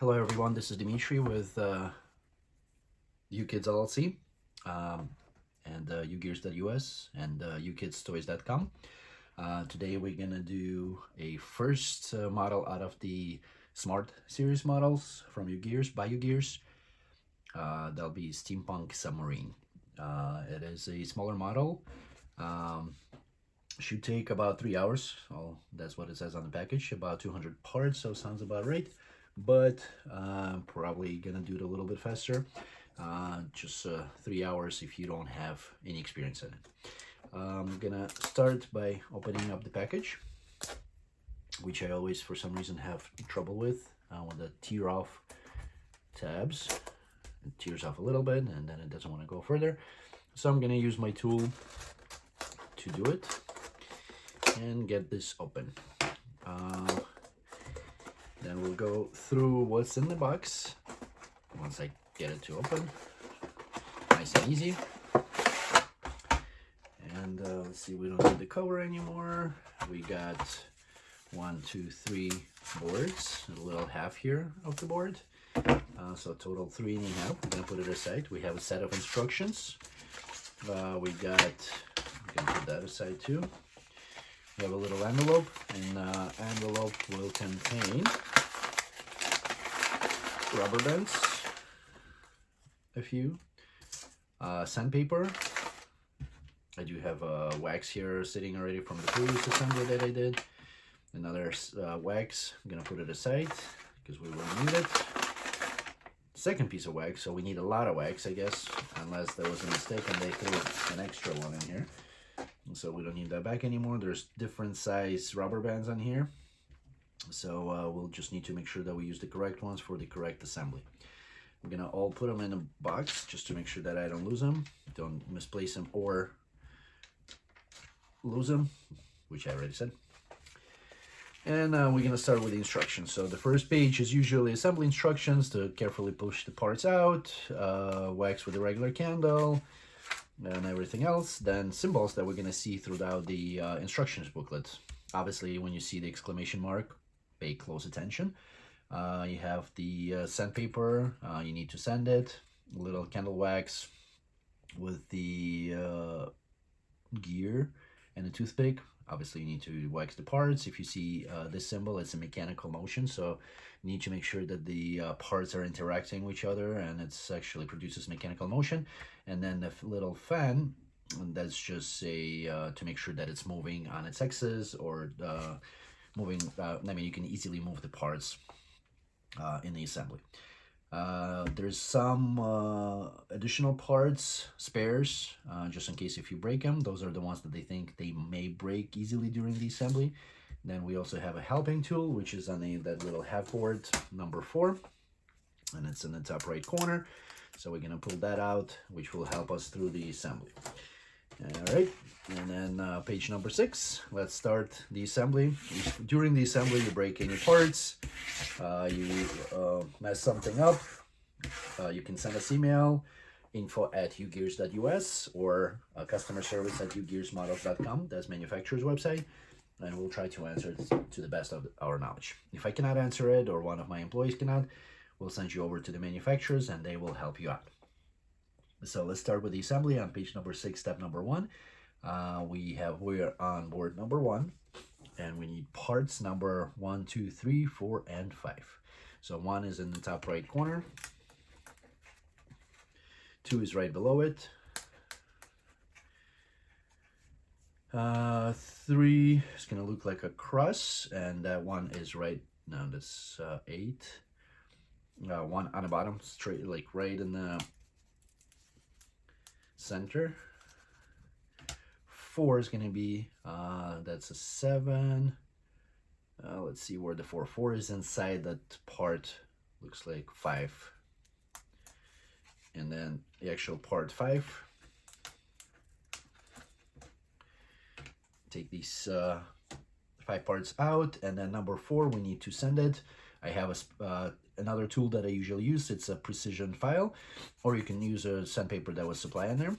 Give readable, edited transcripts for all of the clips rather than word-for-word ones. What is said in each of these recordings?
Hello everyone, this is Dimitri with Ukidz LLC and UGears.us and UKidstoys.com. Today we're gonna do a first model out of the Smart series models from UGears by UGears. That'll be Steampunk Submarine. It is a smaller model. Should take about 3 hours. Oh, that's what it says on the package. About 200 parts, so sounds about right. But probably gonna do it a little bit faster. Just 3 hours if you don't have any experience in it. I'm gonna start by opening up the package, which I always for some reason have trouble with the tear off tabs. It tears off a little bit and then it doesn't want to go further, so I'm gonna use my tool to do it and get this open. Then we'll go through what's in the box once I get it to open. Nice and easy. And let's see, we don't need the cover anymore. We got 1, 2, 3 boards, a little half here of the board. So total 3 anyhow. We're gonna put it aside. We have a set of instructions. We can put that aside too. We have a little envelope, and envelope will contain rubber bands, a few, sandpaper. I do have wax here sitting already from the previous assembly that I did. Another wax. I'm gonna put it aside because we will need it. Second piece of wax, so we need a lot of wax, I guess, unless there was a mistake and they threw an extra one in here. So we don't need that back anymore. There's different size rubber bands on here, so we'll just need to make sure that we use the correct ones for the correct assembly. We're gonna all put them in a box just to make sure that I don't lose them, don't misplace them or lose them, which I already said. And we're gonna start with the instructions. So the first page is usually assembly instructions to carefully push the parts out, wax with a regular candle, and everything else. Then symbols that we're gonna see throughout the instructions booklet. Obviously, when you see the exclamation mark, pay close attention. You have the sandpaper, you need to sand it, a little candle wax with the gear and a toothpick. Obviously, you need to wax the parts. If you see this symbol, it's a mechanical motion, so you need to make sure that the parts are interacting with each other and it's actually produces mechanical motion. And then the little fan, that's just to make sure that it's moving on its axis or moving. I mean, you can easily move the parts in the assembly. There's some additional parts, spares, just in case if you break them. Those are the ones that they think they may break easily during the assembly. Then we also have a helping tool, which is on that little half board, number 4, and it's in the top right corner. So we're gonna pull that out, which will help us through the assembly. All right, and then page number 6, let's start the assembly. During the assembly, you break any parts, you mess something up, you can send us email, info@ugears.us or customer service at ugearsmodels.com. That's manufacturer's website, and we'll try to answer it to the best of our knowledge. If I cannot answer it or one of my employees cannot, we'll send you over to the manufacturers and they will help you out. So let's start with the assembly on page number 6, step number 1. We're on board number 1, and we need parts number 1, 2, 3, 4, and 5. So 1 is in the top right corner, 2 is right below it, 3 is gonna look like a cross, and that 1 is right now. That's 8. 1 on the bottom, straight, like right in the center. 4 is going to be that's a 7. Let's see where the 4 is inside that part. Looks like 5, and then the actual part 5. Take these 5 parts out, and then number 4 we need to send it. I have another tool that I usually use. It's a precision file, or you can use a sandpaper that was supplied in there.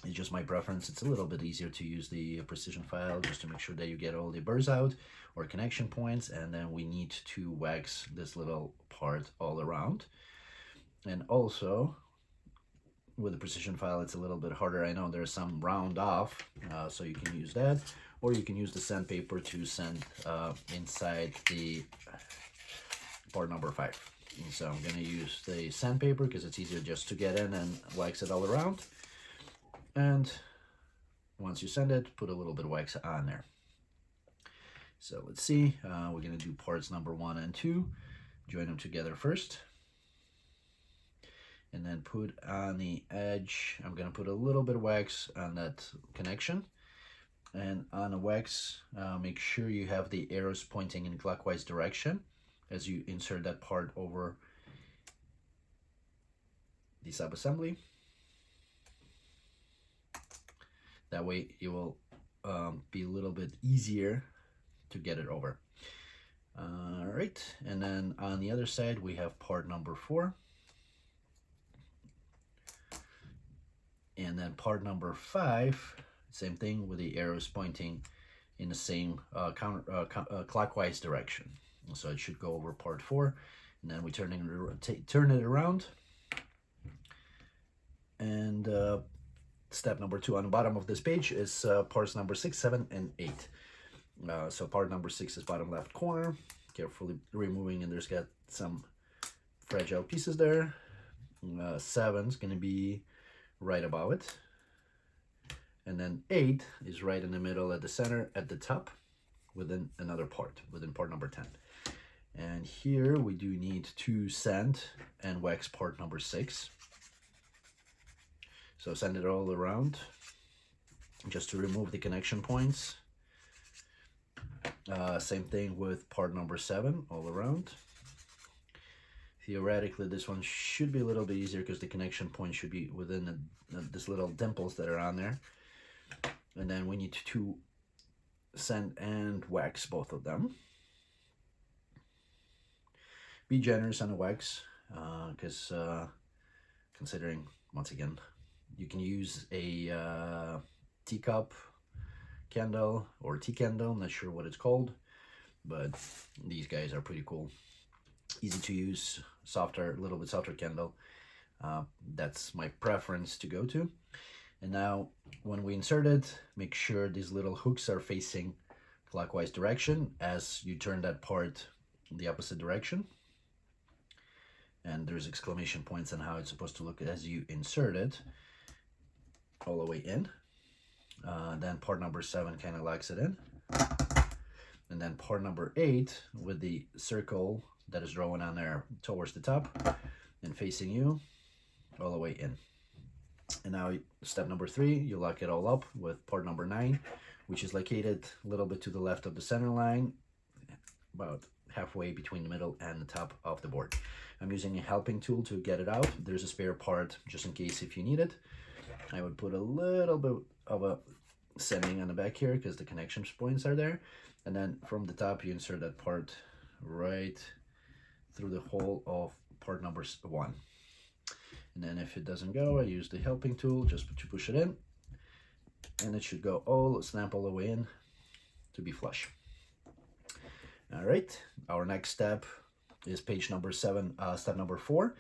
It's just my preference. It's a little bit easier to use the precision file just to make sure that you get all the burrs out or connection points, and then we need to wax this little part part all around. And also with the precision file, it's a little bit harder. I know there's some round off, so you can use that, or you can use the sandpaper to sand inside the part number 5. And so I'm going to use the sandpaper because it's easier just to get in and wax it all around. And once you sand it, put a little bit of wax on there. So let's see, we're going to do parts number 1 and 2, join them together first. And then put on the edge, I'm going to put a little bit of wax on that connection. And on the wax, make sure you have the arrows pointing in clockwise direction as you insert that part over the sub-assembly. That way it will be a little bit easier to get it over. All right, and then on the other side, we have part number 4. And then part number 5, same thing with the arrows pointing in the same clockwise direction. So it should go over part 4, and then we turn it around. And step number 2 on the bottom of this page is parts number 6, 7, and 8. So part number 6 is bottom left corner, carefully removing, and there's got some fragile pieces there. 7 is going to be right above it, and then 8 is right in the middle at the center at the top within another part, within part number 10. And here we do need to sand and wax part number 6. So sand it all around just to remove the connection points. Same thing with part number 7 all around. Theoretically, this one should be a little bit easier because the connection point should be within this little dimples that are on there. And then we need to sand and wax both of them. Be generous on the wax because considering, once again, you can use a teacup candle or tea candle, I'm not sure what it's called, but these guys are pretty cool. Easy to use, softer, a little bit softer candle. That's my preference to go to. And now when we insert it, make sure these little hooks are facing clockwise direction as you turn that part the opposite direction. And there's exclamation points on how it's supposed to look as you insert it all the way in. Then part number 7 kind of locks it in. And then part number 8 with the circle that is drawn on there towards the top and facing you all the way in. And now step number 3, you lock it all up with part number 9, which is located a little bit to the left of the center line, about halfway between the middle and the top of the board. I'm using a helping tool to get it out. There's a spare part just in case if you need it. I would put a little bit of a sanding on the back here because the connection points are there. And then from the top, you insert that part right through the hole of part number 1. And then if it doesn't go, I use the helping tool just to push it in. And it should go snap all the way in to be flush. All right, our next step is page number 7, step number 4.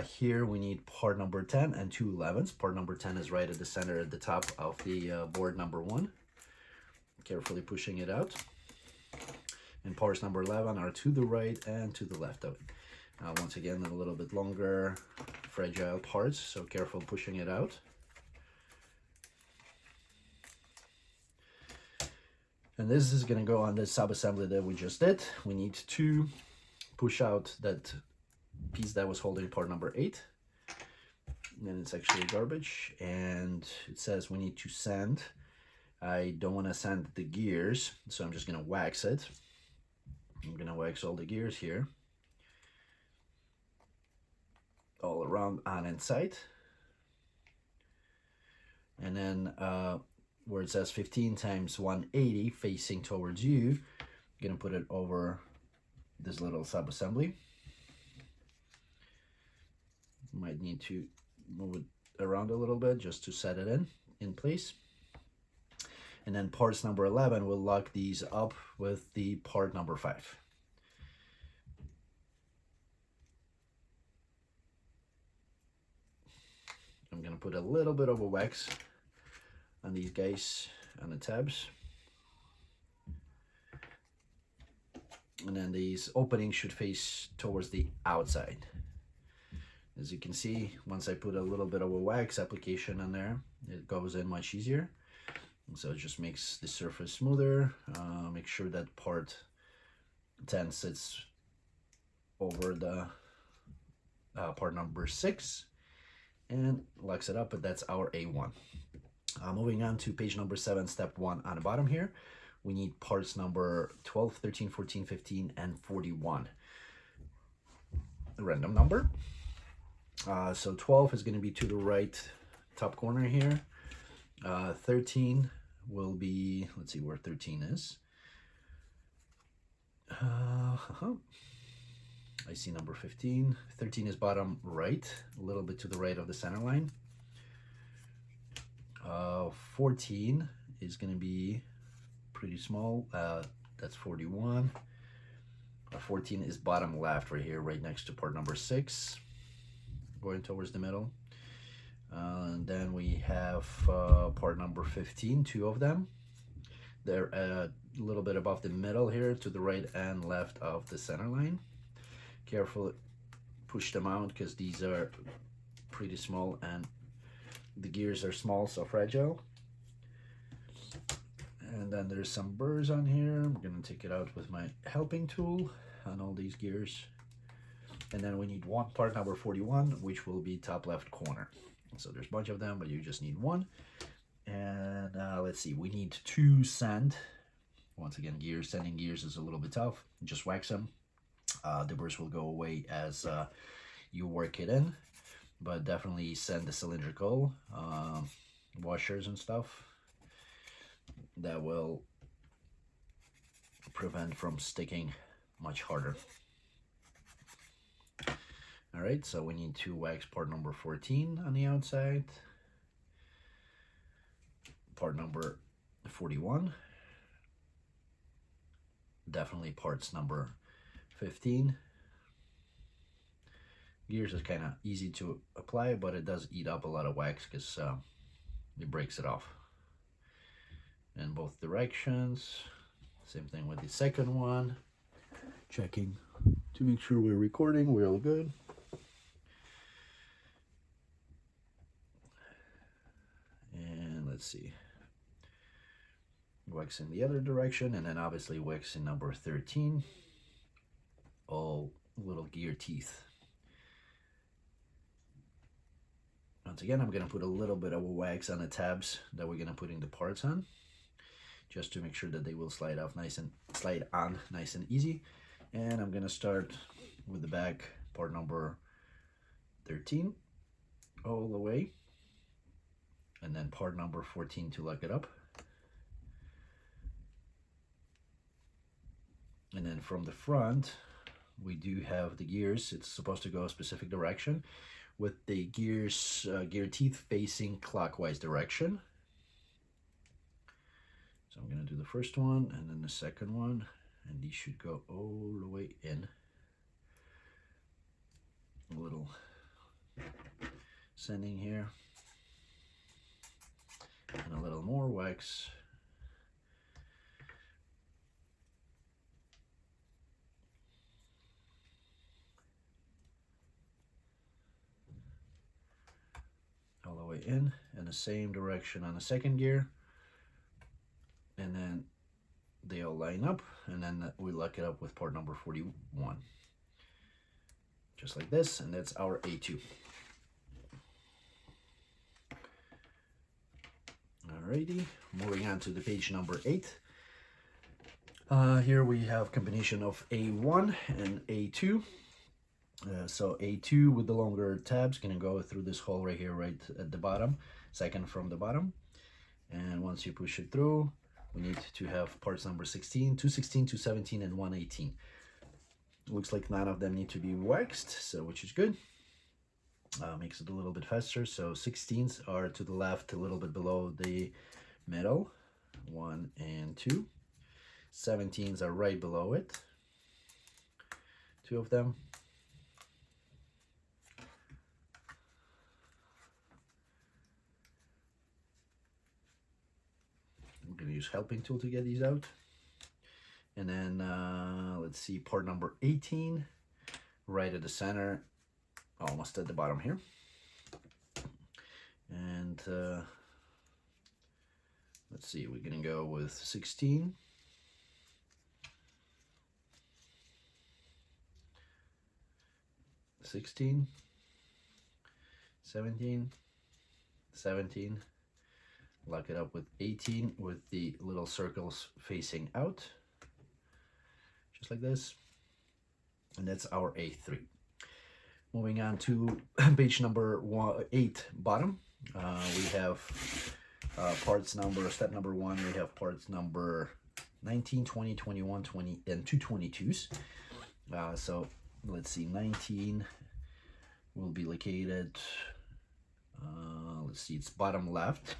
Here we need part number 10 and 2 11s. Part number 10 is right at the center at the top of the board number 1. Carefully pushing it out. And parts number 11 are to the right and to the left of it. Once again, a little bit longer, fragile parts, so careful pushing it out. And this is going to go on the sub-assembly that we just did. We need to push out that piece that was holding part number 8. And it's actually garbage. And it says we need to sand. I don't want to sand the gears, so I'm just going to wax it. I'm going to wax all the gears here, all around on inside. And then where it says 15 times 180 facing towards you, I'm going to put it over this little sub-assembly. Might need to move it around a little bit just to set it in place. And then parts number 11 will lock these up with the part number 5. gonna put a little bit of a wax on these guys on the tabs. And then these openings should face towards the outside. As you can see, once I put a little bit of a wax application on there, it goes in much easier. And so it just makes the surface smoother. Make sure that part 10 sits over the part number 6 and locks it up, but that's our A1. Moving on to page number 7, step 1 on the bottom here. We need parts number 12, 13, 14, 15, and 41. A random number. So 12 is going to be to the right top corner here. 13 will be, let's see where 13 is. I see number 15. 13 is bottom right, a little bit to the right of the center line. 14 is going to be pretty small. That's 41. 14 is bottom left right here, right next to part number 6, going towards the middle. And then we have part number 15, 2 of them. They're a little bit above the middle here, to the right and left of the center line. Carefully push them out because these are pretty small and the gears are small, so fragile. And then there's some burrs on here. I'm gonna take it out with my helping tool on all these gears. And then we need one part number 41, which will be top left corner. So there's a bunch of them, but you just need one. And let's see, we need 2 sand. Once again, gears, sanding gears is a little bit tough. Just wax them. The burrs will go away as you work it in, but definitely sand the cylindrical washers and stuff. That will prevent from sticking much harder. All right, so we need to wax part number 14 on the outside, part number 41, definitely parts number 15. Gears is kind of easy to apply, but it does eat up a lot of wax because it breaks it off in both directions. Same thing with the second one. Checking to make sure we're recording, we're all good. And let's see, wax in the other direction, and then obviously wax in number 13, all little gear teeth. Once again, I'm going to put a little bit of wax on the tabs that we're going to put in the parts on, just to make sure that they will slide on nice and easy. And I'm going to start with the back, part number 13 all the way, and then part number 14 to lock it up. And then from the front, we do have the gears. It's supposed to go a specific direction with the gears, gear teeth facing clockwise direction. So I'm going to do the first one and then the second one, and these should go all the way in. A little sanding here, and a little more wax. All the way in the same direction on the second gear, and then they all line up, and then we lock it up with part number 41, just like this, and that's our A2. Alrighty, moving on to the page number 8. Here we have combination of A1 and A2. So A2 with the longer tabs gonna go through this hole right here, right at the bottom, second from the bottom. And once you push it through, we need to have parts number 16, 216, 217, and 118. Looks like none of them need to be waxed, so which is good. Makes it a little bit faster. So 16s are to the left, a little bit below the middle, 1 and 2. 17s are right below it, 2 of them. use helping tool to get these out. And then let's see, part number 18, right at the center, almost at the bottom here. And let's see, we're gonna go with 16. 16, 17, 17, lock it up with 18 with the little circles facing out, just like this, and that's our A3. Moving on to page number 8, bottom, we have step number 1, we have parts number 19, 20, 21, 20, and 2 22s. So let's see, 19 will be located, let's see, it's bottom left.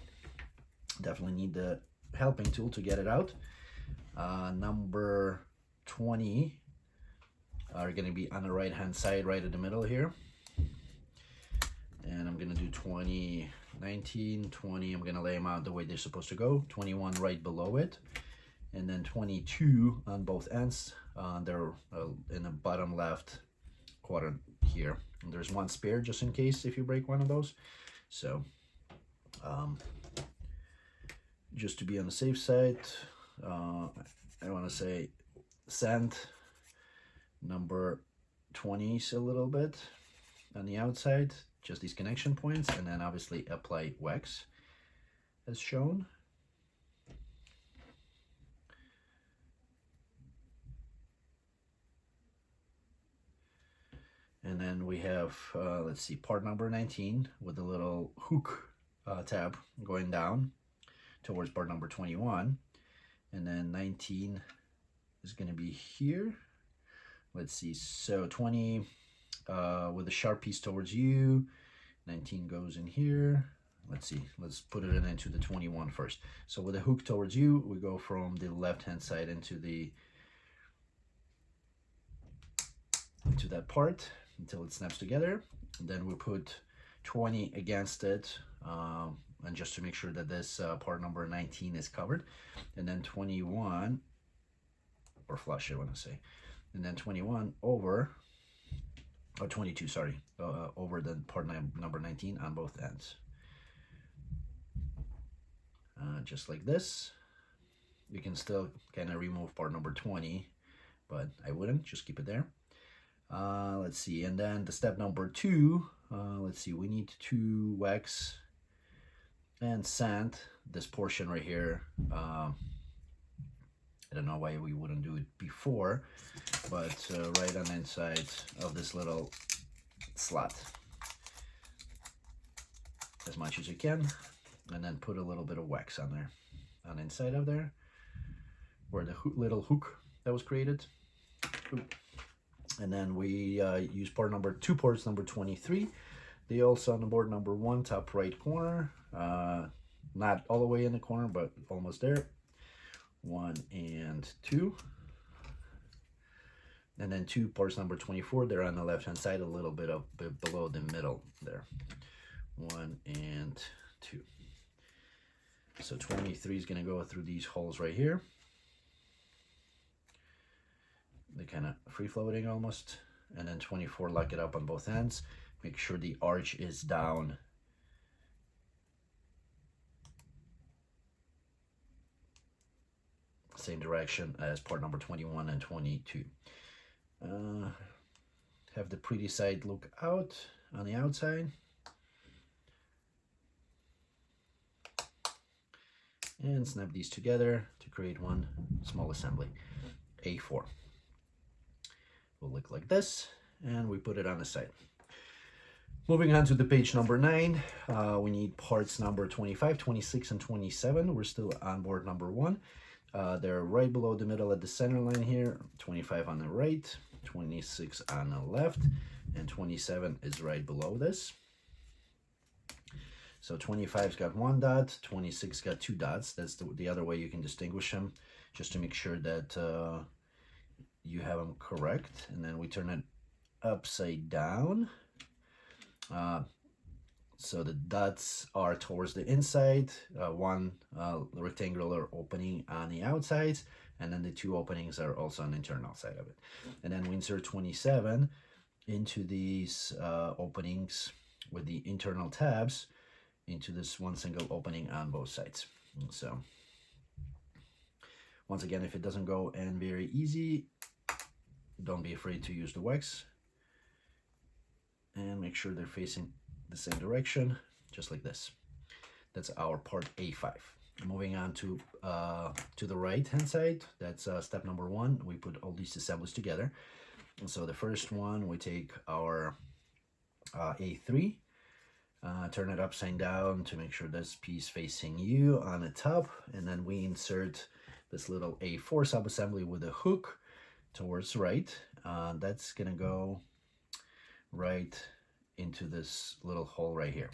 Definitely need the helping tool to get it out. Number 20 are going to be on the right hand side, right in the middle here. And I'm going to do 20, 19, 20, I'm going to lay them out the way they're supposed to go. 21 right below it. And then 22 on both ends. They're in the bottom left quadrant here. And there's one spare just in case if you break one of those. So just to be on the safe side, I want to say sand number 20s a little bit on the outside, just these connection points, and then obviously apply wax as shown. And then we have, let's see, part number 19 with a little hook tab going down towards part number 21. And then 19 is going to be here. Let's see, so 20 with a sharp piece towards you. 19 goes in here. Let's see, let's put it into the 21 first. So with a hook towards you, we go from the left-hand side into that part until it snaps together. And then we put 20 against it, and just to make sure that this part number 19 is covered. And then 21, or flush, I want to say. And then 21 over, or 22, sorry, over the part number 19 on both ends. Just like this. You can still kind of remove part number 20, but I wouldn't, just keep it there. Let's see, and then the step number 2, let's see, we need to wax and sand this portion right here. I don't know why we wouldn't do it before, but right on the inside of this little slot as much as you can, and then put a little bit of wax on there, on the inside of there, where the little hook that was created. Oop. And then we use part number 2, parts number 23. They also on the board number 1, top right corner, not all the way in the corner, but almost there. 1 and 2. And then 2, parts number 24, they're on the left hand side, a little bit below the middle there. 1 and 2. So 23 is going to go through these holes right here. They're kind of free floating almost. And then 24, lock it up on both ends. Make sure the arch is down. Same direction as part number 21 and 22. Have the pretty side look out on the outside. And snap these together to create one small assembly. A4. Will look like this, and we put it on the side. Moving on to the page number 9, we need parts number 25, 26, and 27. We're still on board number 1. They're right below the middle at the center line here. 25 on the right, 26 on the left, and 27 is right below this. So 25's got 1 dot, 26 got 2 dots. That's the other way you can distinguish them, just to make sure that you have them correct. And then we turn it upside down. So the dots are towards the inside, one rectangular opening on the outside, and then the two openings are also on the internal side of it. And then we insert 27 into these openings with the internal tabs into this one single opening on both sides. So once again, if it doesn't go in very easy, don't be afraid to use the wax, and make sure they're facing the same direction, just like this. That's our part A5. Moving on to the right hand side, that's step number 1. We put all these assemblies together. And so the first one, we take our A3, turn it upside down to make sure this piece facing you on the top, and then we insert this little A4 sub-assembly with a hook towards right. That's gonna go right into this little hole right here,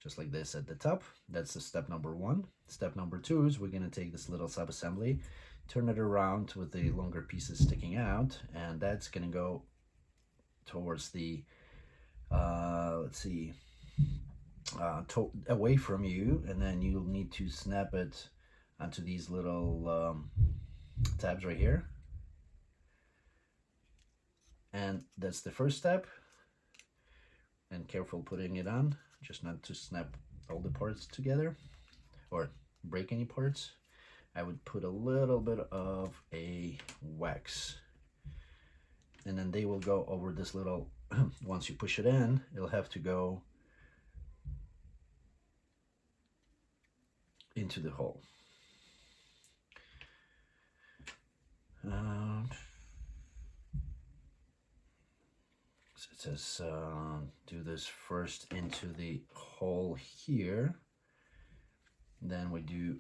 just like this at the top. That's the step number 1. Step number 2 is we're gonna take this little sub-assembly, turn it around with the longer pieces sticking out, and that's gonna go towards the away from you, and then you'll need to snap it onto these little tabs right here. And that's the first step. And careful putting it on, just not to snap all the parts together or break any parts. I would put a little bit of a wax, and then they will go over this little once you push it in, it'll have to go into the hole. So it says do this first into the hole here, then we do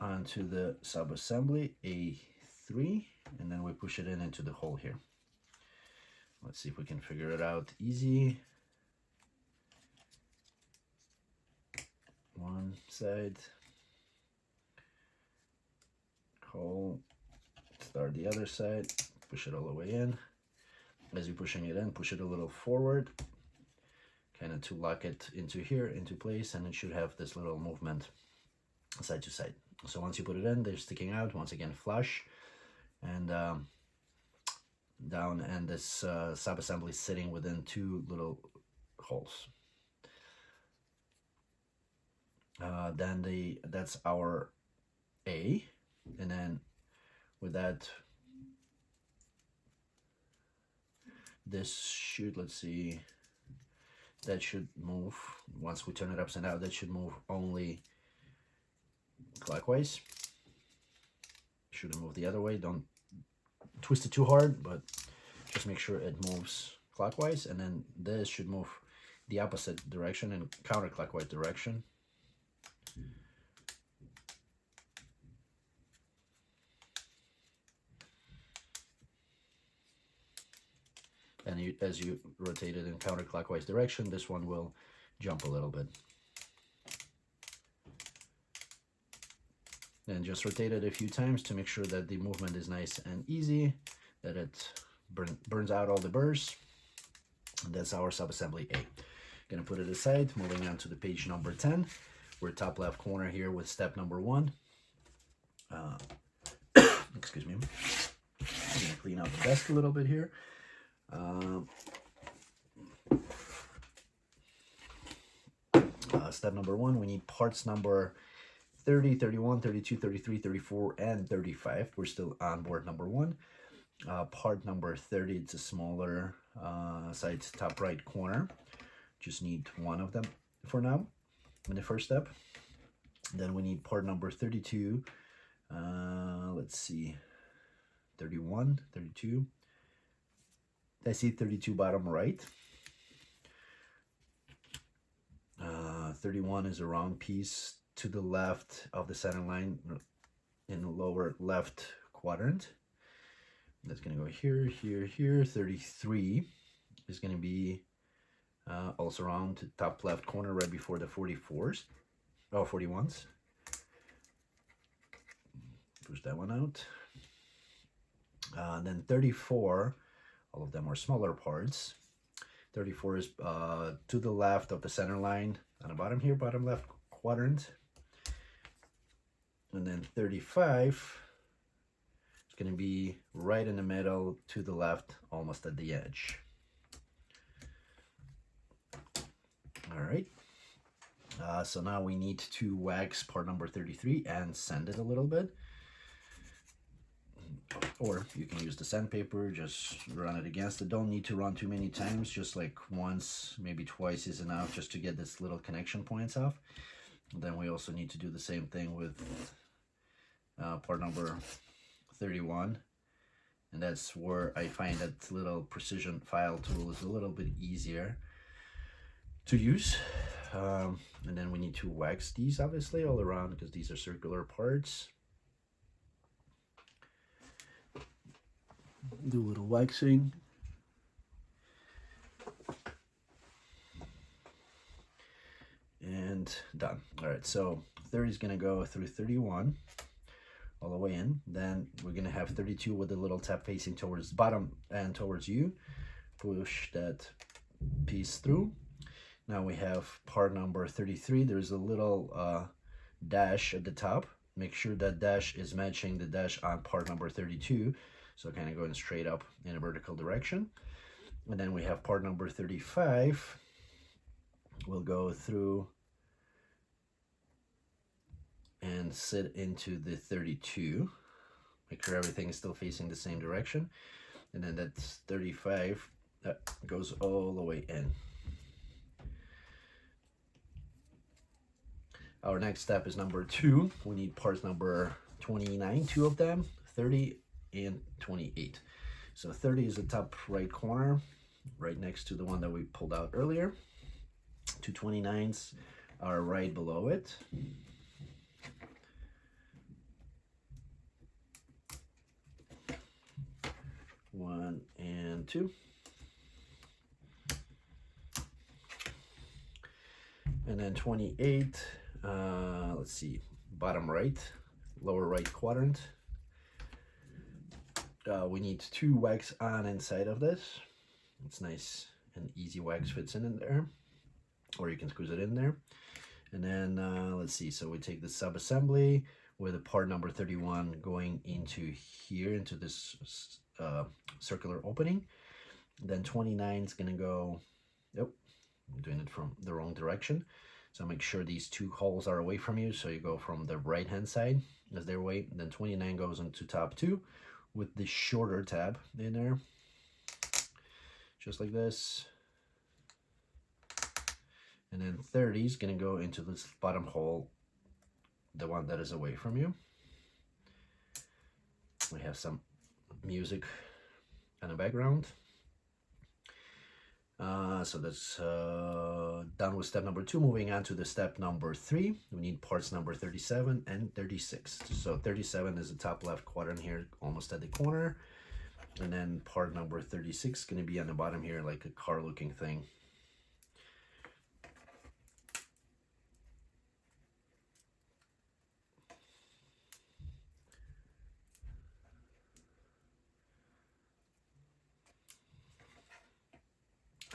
onto the sub-assembly A3, and then we push it into the hole here. Let's see if we can figure it out easy. One side, hole, start the other side, push it all the way in. As you're pushing it in, push it a little forward, kind of to lock it into here, into place, and it should have this little movement side to side. So once you put it in, they're sticking out, once again flush, and down, and this sub-assembly is sitting within two little holes. Then that's our A, and then with that, this should, let's see, that should move, once we turn it upside down, that should move only clockwise. Shouldn't move the other way, don't twist it too hard, but just make sure it moves clockwise, and then this should move the opposite direction and counterclockwise direction. And as you rotate it in counterclockwise direction, this one will jump a little bit. And just rotate it a few times to make sure that the movement is nice and easy, that it burns out all the burrs. And that's our sub-assembly A. Gonna put it aside, moving on to the page number 10. We're top left corner here with step number 1. Excuse me. I'm gonna clean out the desk a little bit here. Step number 1, we need parts number 30, 31, 32, 33, 34, and 35. We're still on board number 1. Part number 30, it's a smaller side top right corner. Just need one of them for now in the first step. Then we need part number 32. Let's see, 31, 32. I see 32 bottom right. 31 is a round piece to the left of the center line in the lower left quadrant. That's going to go here, here, here. 33 is going to be also round to top left corner right before the 44s. Oh, 41s. Push that one out. Then 34, all of them are smaller parts. 34 is to the left of the center line on the bottom here, bottom left quadrant. And then 35 is going to be right in the middle to the left, almost at the edge. All right. So now we need to wax part number 33 and sand it a little bit. Or you can use the sandpaper, just run it against it. Don't need to run too many times, just like once, maybe twice is enough just to get this little connection points off. And then we also need to do the same thing with part number 31. And that's where I find that little precision file tool is a little bit easier to use. And then we need to wax these obviously all around because these are circular parts. Do a little waxing. And done. All right, so 30 is going to go through 31 all the way in. Then we're going to have 32 with a little tab facing towards the bottom and towards you. Push that piece through. Now we have part number 33. There's a little dash at the top. Make sure that dash is matching the dash on part number 32. So kind of going straight up in a vertical direction. And then we have part number 35. We'll go through and sit into the 32. Make sure everything is still facing the same direction. And then that's 35. That goes all the way in. Our next step is number 2. We need parts number 29, 2 of them, 30 and 28. So 30 is the top right corner, right next to the one that we pulled out earlier. 2 29s are right below it. One and two. And then 28, let's see, bottom right, lower right quadrant. We need 2 wax on inside of this. It's nice and easy, wax fits in there, or you can squeeze it in there. And then let's see, so we take the sub-assembly with a part number 31 going into here, into this circular opening. Then 29 is gonna go, yep, I'm doing it from the wrong direction. So make sure these 2 holes are away from you. So you go from the right hand side as their way. And then 29 goes into top 2 with the shorter tab in there. Just like this. And then 30 is going to go into this bottom hole, the one that is away from you. We have some music in the background. So that's done with step number 2. Moving on to the step number 3, we need parts number 37 and 36. So 37 is the top left quadrant here, almost at the corner. And then part number 36 is going to be on the bottom here, like a car looking thing.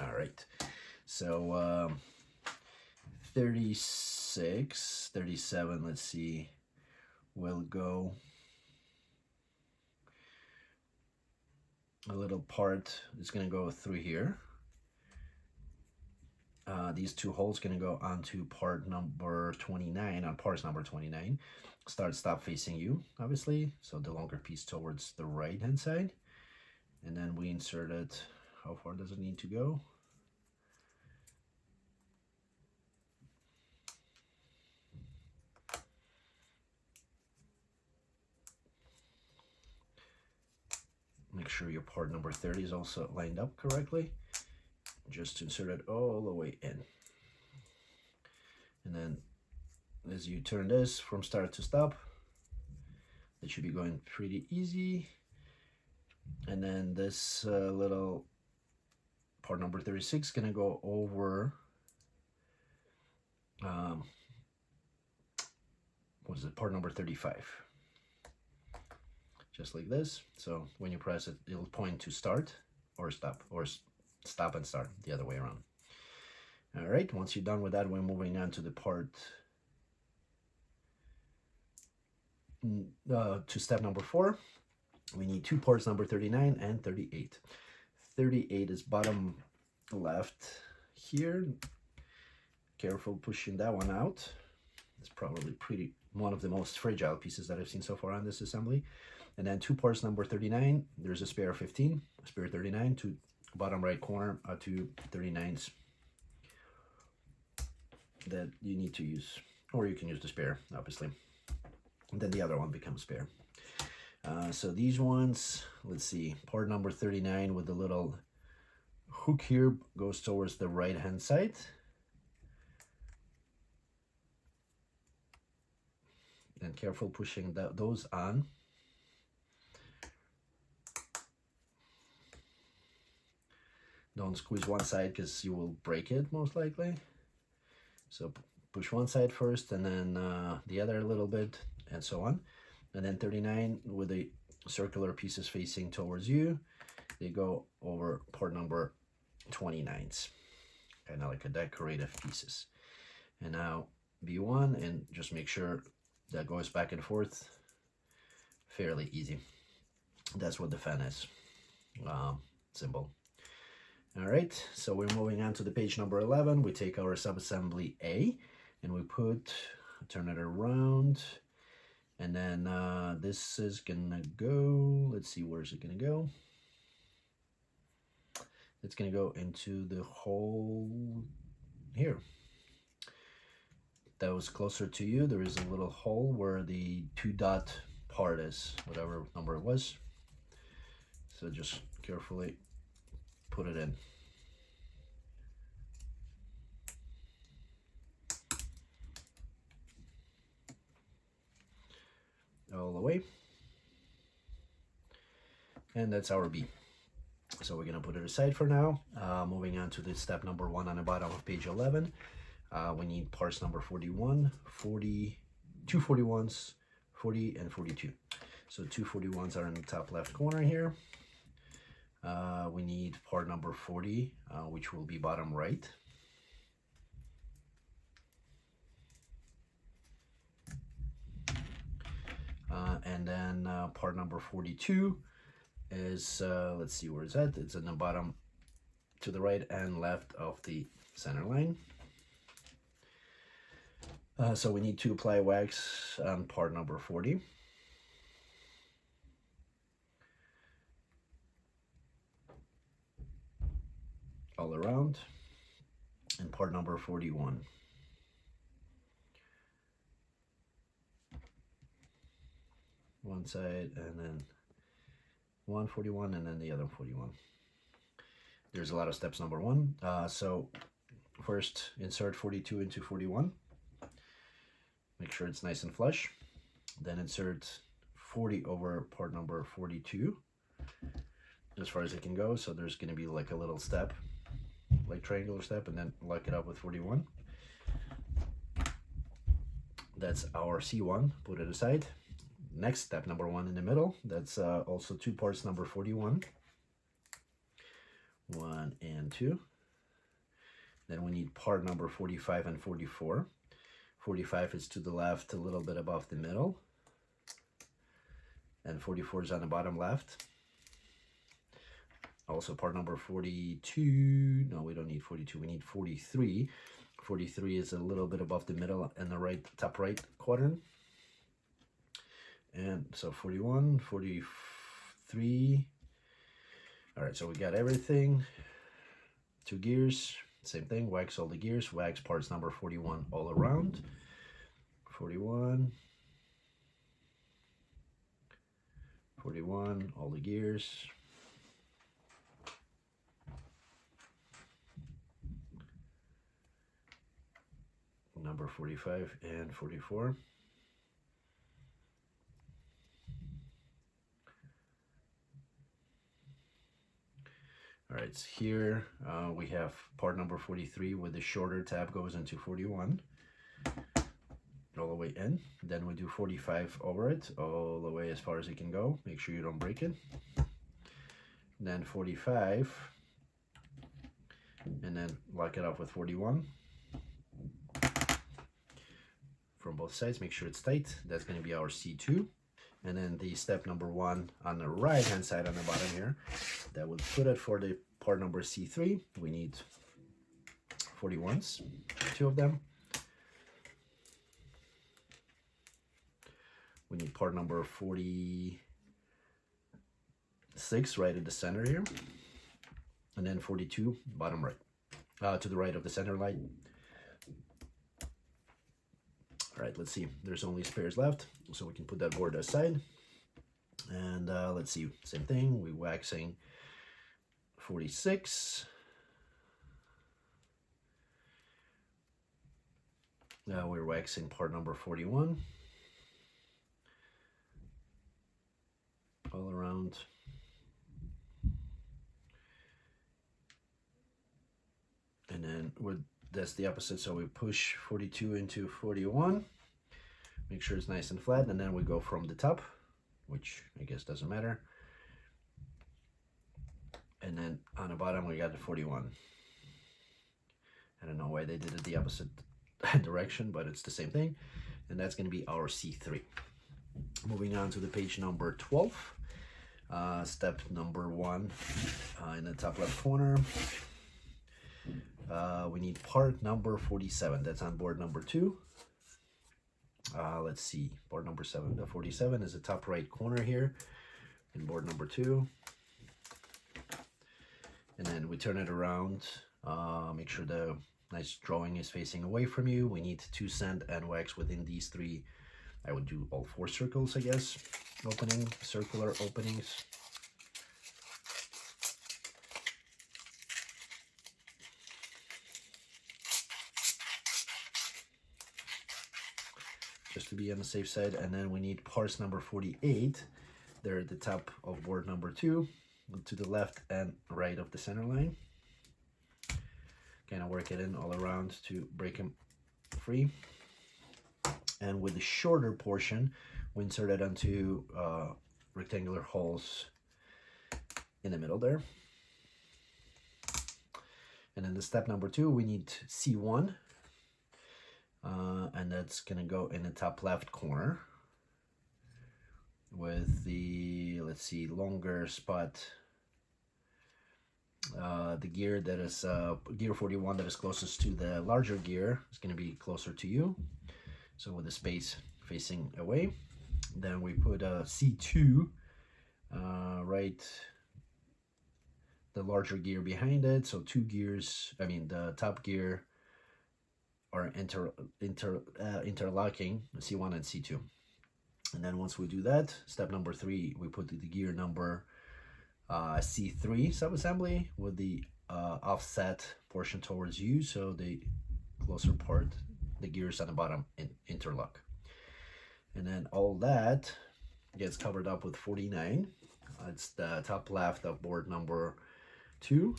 All right, so 36, 37, let's see, will go a little part is going to go through here. These 2 holes going to go onto part number 29, on parts number 29. Stop facing you, obviously, so the longer piece towards the right hand side. And then we insert it. How far does it need to go? Make sure your part number 30 is also lined up correctly. Just insert it all the way in. And then as you turn this from start to stop, it should be going pretty easy. And then this little part number 36 is going to go over what is it, part number 35, just like this. So when you press it, it'll point to start or stop, or stop and start the other way around. All right, once you're done with that, we're moving on to the part, to step number 4. We need 2 parts number 39 and 38. 38 is bottom left here. Careful pushing that one out. It's probably one of the most fragile pieces that I've seen so far on this assembly. And then 2 parts number 39, there's a spare 15, a spare 39 to bottom right corner, 2 39s that you need to use, or you can use the spare, obviously. And then the other one becomes spare. So these ones, let's see, part number 39 with the little hook here goes towards the right hand side. And careful pushing those on. Don't squeeze one side because you will break it most likely. So push one side first and then the other a little bit and so on. And then 39 with the circular pieces facing towards you, they go over part number 29s, kind of like a decorative pieces. And now B1, and just make sure that goes back and forth fairly easy. That's what the fan is, symbol. All right, so we're moving on to the page number 11. We take our subassembly A and we turn it around, and then this is gonna go, let's see, where's it gonna go? It's gonna go into the hole here. That was closer to you. There is a little hole where the 2 dot part is, whatever number it was. So just carefully put it in. All the way. And that's our B. So we're gonna put it aside for now. Moving on to the step number 1 on the bottom of page 11. We need parts number 41, 40, 2 41s, 40, and 42. So 2 41s are in the top left corner here. We need part number 40, which will be bottom right. And then part number 42 is, let's see where it's at. It's in the bottom to the right and left of the center line. So we need to apply wax on part number 40. All around, and part number 41. One side, and then 141, and then the other 41. There's a lot of steps number 1. So first insert 42 into 41. Make sure it's nice and flush. Then insert 40 over part number 42 as far as it can go. So there's going to be like a little step, like triangular step, and then lock it up with 41. That's our C1. Put it aside. Next step, number 1 in the middle. That's also 2 parts number 41. 1 and 2. Then we need part number 45 and 44. 45 is to the left, a little bit above the middle. And 44 is on the bottom left. Also part number 42, no, we don't need 42, we need 43. 43 is a little bit above the middle and the right, top right quadrant. And so 41, 43. All right, so we got everything. 2 gears, same thing, wax all the gears, wax parts number 41 all around. 41. 41, all the gears. Number 45 and 44. All right, so here we have part number 43 with the shorter tab goes into 41 all the way in. Then we do 45 over it all the way as far as it can go. Make sure you don't break it. Then 45 and then lock it off with 41 from both sides. Make sure it's tight. That's going to be our C2. And then the step number 1 on the right hand side on the bottom here, that would put it for the part number C3. We need 41s, 2 of them. We need part number 46 right at the center here, and then 42 bottom right, to the right of the center line. All right, let's see. There's only spares left, so we can put that board aside. And let's see, same thing. We're waxing 46. Now we're waxing part number 41. All around. And then that's the opposite, so we push 42 into 41. Make sure it's nice and flat, and then we go from the top, which I guess doesn't matter. And then on the bottom we got the 41. I don't know why they did it the opposite direction, but it's the same thing. And that's going to be our C3. Moving on to the page number 12. Step number 1 in the top left corner. We need part number 47. That's on board number 2. Let's see, board number 7. The 47 is the top right corner here in board number 2. And then we turn it around. Make sure the nice drawing is facing away from you. We need to sand and wax within these 3. I would do all 4 circles, I guess. Opening, circular openings. Just to be on the safe side. And then we need parts number 48. They're at the top of board number 2, to the left and right of the center line. Kind of work it in all around to break them free. And with the shorter portion, we insert it onto rectangular holes in the middle there. And then the step number 2, we need C1. And that's gonna go in the top left corner with the, let's see, longer spot, the gear that is gear 41 that is closest to the larger gear is going to be closer to you, so with the space facing away. Then we put a C2 right, the larger gear behind it, so 2 gears, I mean the top gear are interlocking, C1 and C2. And then once we do that, step number 3, we put the gear number C3 subassembly with the offset portion towards you, so the closer part, the gears on the bottom interlock. And then all that gets covered up with 49. It's the top left of board number 2.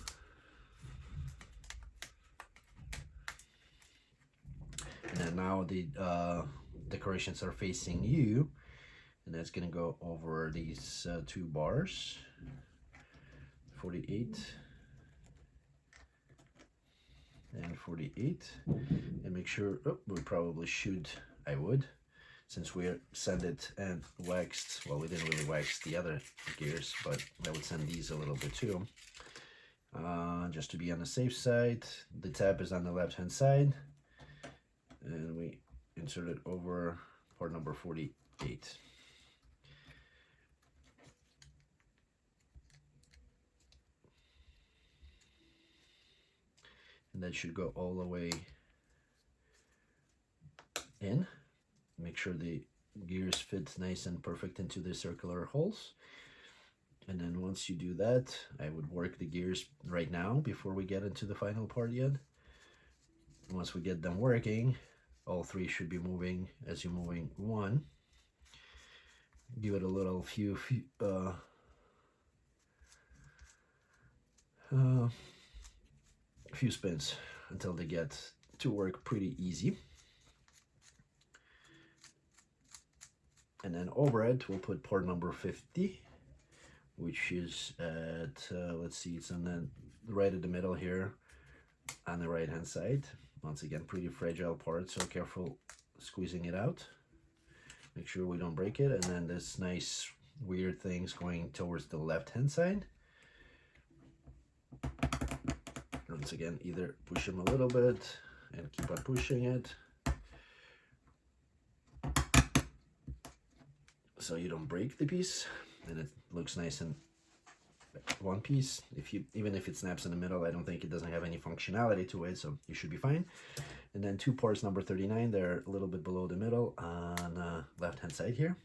And then now the decorations are facing you, and that's going to go over these 2 bars, 48 and 48. And make sure, we probably should, I would, since we sanded and waxed, well, we didn't really wax the other gears, but I would sand these a little bit too, just to be on the safe side. The tab is on the left hand side, and we insert it over part number 48. And that should go all the way in. Make sure the gears fit nice and perfect into the circular holes. And then once you do that, I would work the gears right now before we get into the final part yet. Once we get them working, all 3 should be moving as you're moving 1. Give it a little few spins until they get to work pretty easy. And then over it, we'll put part number 50, which is at, let's see, it's in the right in the middle here, on the right hand side. Once again, pretty fragile part, so careful squeezing it out. Make sure we don't break it. And then this nice weird thing's going towards the left hand side. Once again, either push them a little bit and keep on pushing it so you don't break the piece and it looks nice in one piece. Even if it snaps in the middle, I don't think it doesn't have any functionality to it, so you should be fine. And then two parts number 39, they're a little bit below the middle on left hand side here.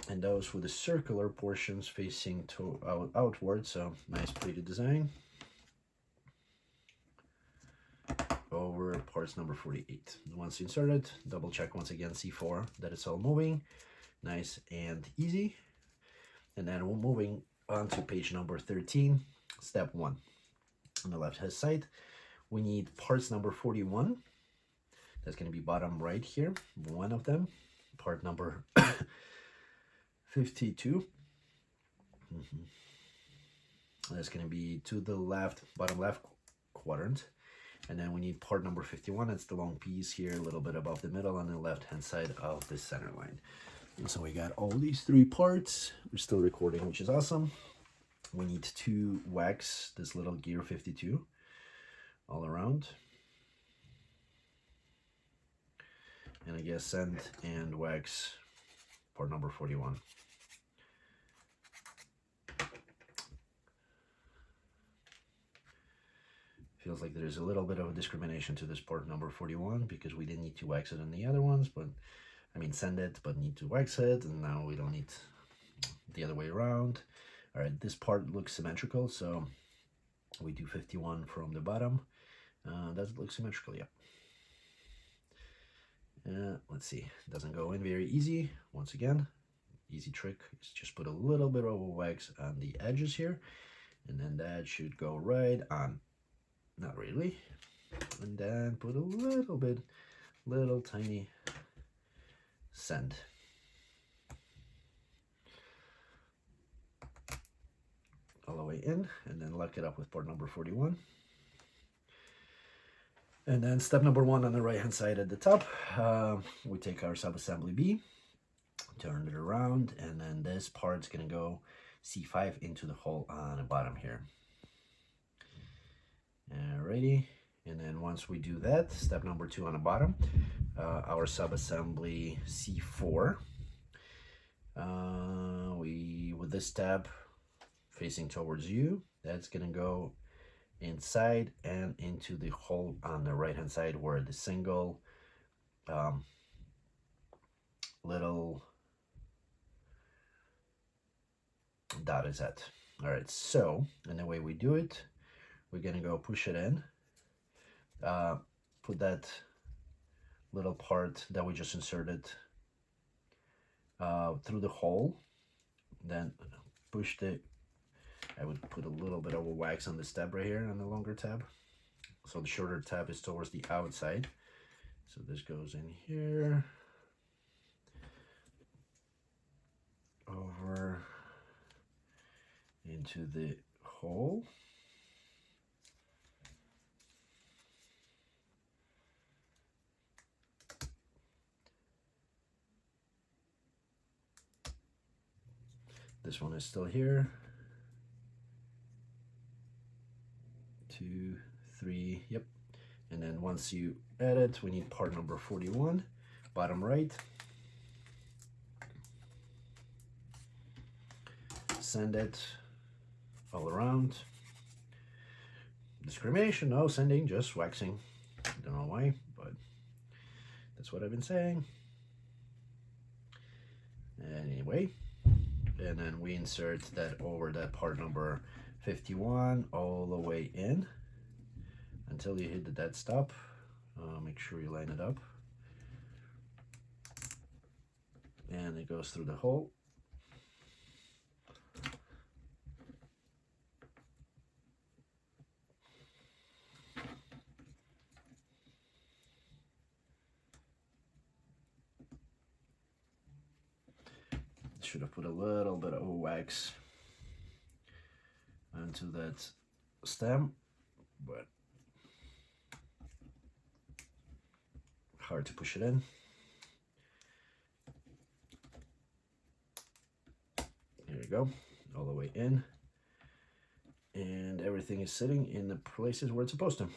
And those with the circular portions facing outward, so nice pretty design. Over parts number 48. Once inserted, double check once again C4 that it's all moving, nice and easy. And then we're moving on to page number 13, step 1. On the left hand side, we need parts number 41. That's going to be bottom right here, one of them. Part number 52. That's going to be to the left, bottom left quadrant. And then we need part number 51. It's the long piece here, a little bit above the middle on the left hand side of the center line. And so we got all these three parts. We're still recording, which is awesome. We need to wax this little gear 52 all around. And I guess sand and wax part number 41. Feels like there's a little bit of a discrimination to this part number 41 because we didn't need to wax it in the other ones, but I mean sand it, but need to wax it, and now we don't need the other way around. All right, this part looks symmetrical, so we do 51 from the bottom. Does it look symmetrical? Yeah. Let's see, it doesn't go in very easy. Once again, easy trick is just put a little bit of wax on the edges here, and then that should go right on. Not really. And then put a little tiny sand. All the way in, and then lock it up with part number 41. And then step number 1 on the right hand side at the top, we take our sub-assembly B, turn it around, and then this part's gonna go C5 into the hole on the bottom here. Alrighty, and then once we do that, step number 2 on the bottom, our sub-assembly C4, with this tab facing towards you, that's gonna go inside and into the hole on the right hand side where the single little dot is at. All right, so and the way we do it, we're gonna go push it in, put that little part that we just inserted through the hole, then push I would put a little bit of a wax on this tab right here on the longer tab. So the shorter tab is towards the outside. So this goes in here, over into the hole. This one is still here. 2, 3, yep. And then once you add it, we need part number 41, bottom right. Sand it all around. Discrimination, no sanding, just waxing. Don't know why, but that's what I've been saying. Anyway, and then we insert that over that part number 51 all the way in until you hit the dead stop. Make sure you line it up, and it goes through the hole. Should have put a little bit of wax onto that stem, but hard to push it in. Here we go, all the way in. And everything is sitting in the places where it's supposed to.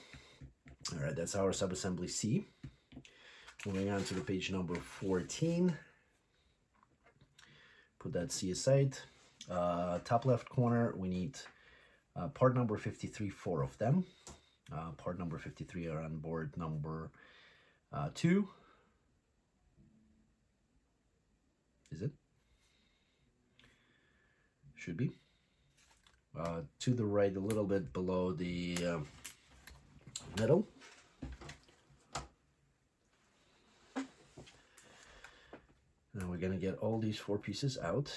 All right, that's our subassembly C. Moving on to the page number 14. Put that C aside. Top left corner, we need part number 53, 4 of them. Part number 53 are on board number 2. Is it? Should be. To the right, a little bit below the middle. Now we're going to get all these 4 pieces out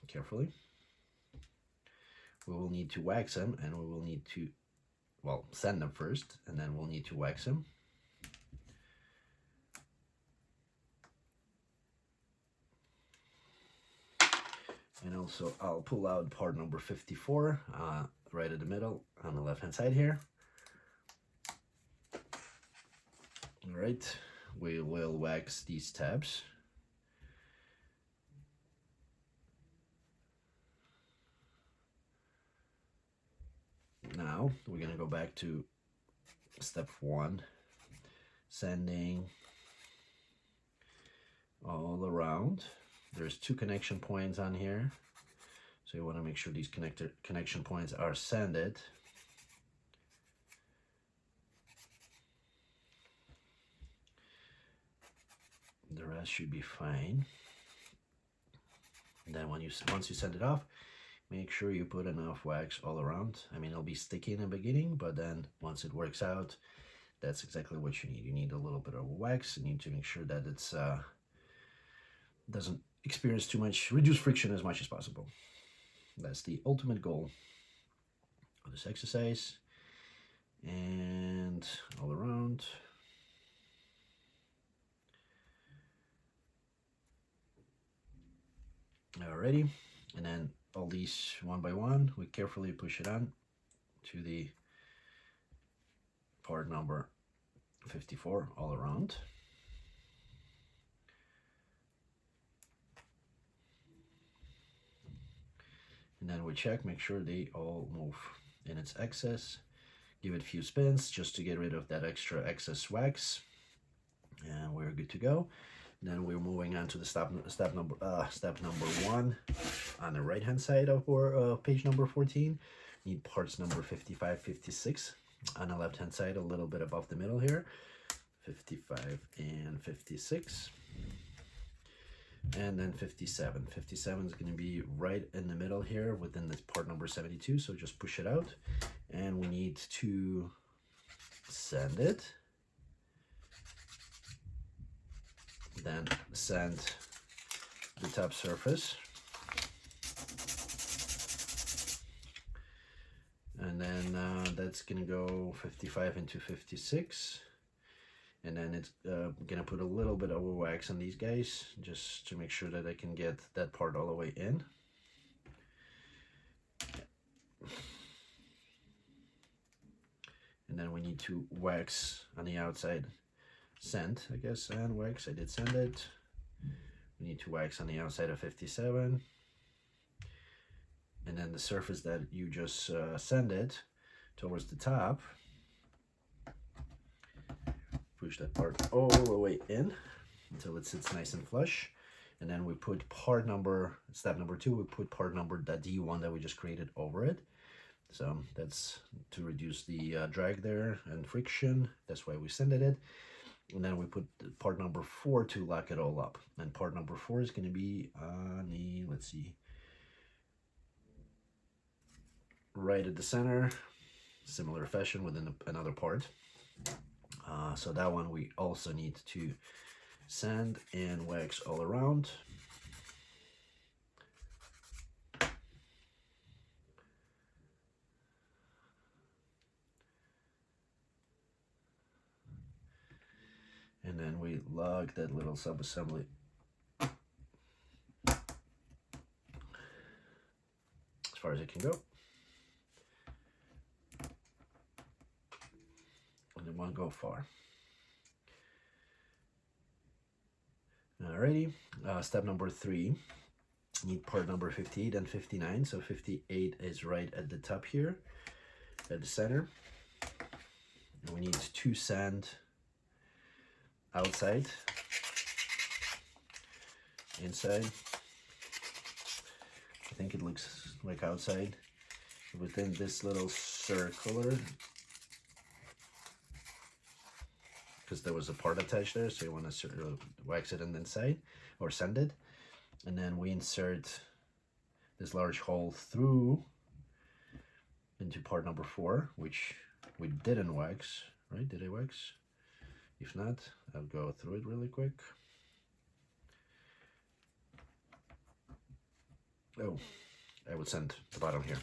carefully. We will need to wax them, and we will need to, well, sand them first, and then we'll need to wax them. And also I'll pull out part number 54, right in the middle on the left hand side here. All right, we will wax these tabs. Now we're gonna go back to step 1, sanding all around. There's 2 connection points on here, so you want to make sure these connection points are sanded. The rest should be fine. And then once you sand it off, make sure you put enough wax all around. I mean, it'll be sticky in the beginning, but then once it works out, that's exactly what you need. You need a little bit of wax. You need to make sure that it's doesn't experience too much, reduce friction as much as possible. That's the ultimate goal of this exercise. And all around. Alrighty, and then all these one by one, we carefully push it on to the part number 54 all around. And then we check, make sure they all move in its axis. Give it a few spins just to get rid of that extra excess wax. And we're good to go. And then we're moving on to the step number 1 on the right hand side of our page number 14. Need parts number 55, 56 on the left hand side, a little bit above the middle here. 55 and 56. And then 57. 57 is going to be right in the middle here within this part number 72. So just push it out. And we need to sand it. Then sand the top surface. And then that's going to go 55 into 56. And then it's gonna put a little bit of wax on these guys just to make sure that I can get that part all the way in. And then we need to wax on the outside. Sand, I guess, and wax. I did sand it. We need to wax on the outside of 57. And then the surface that you just sanded towards the top. Push that part all the way in until it sits nice and flush. And then we put part number, step number 2, we put part number, that D1 that we just created over it. So that's to reduce the drag there and friction. That's why we sanded it. And then we put part number 4 to lock it all up. And part number 4 is going to be on the, let's see, right at the center, similar fashion within another part. So that one we also need to sand and wax all around. And then we lock that little sub-assembly as far as it can go. it won't go far. Alrighty, step number 3, need part number 58 and 59. So 58 is right at the top here, at the center. And we need 2 sand outside, inside. I think it looks like outside, within this little circular, because there was a part attached there, so you want to wax it on the inside or sand it. And then we insert this large hole through into part number 4, which we didn't wax, right? Did I wax? If not, I'll go through it really quick. Oh, I would sand the bottom here,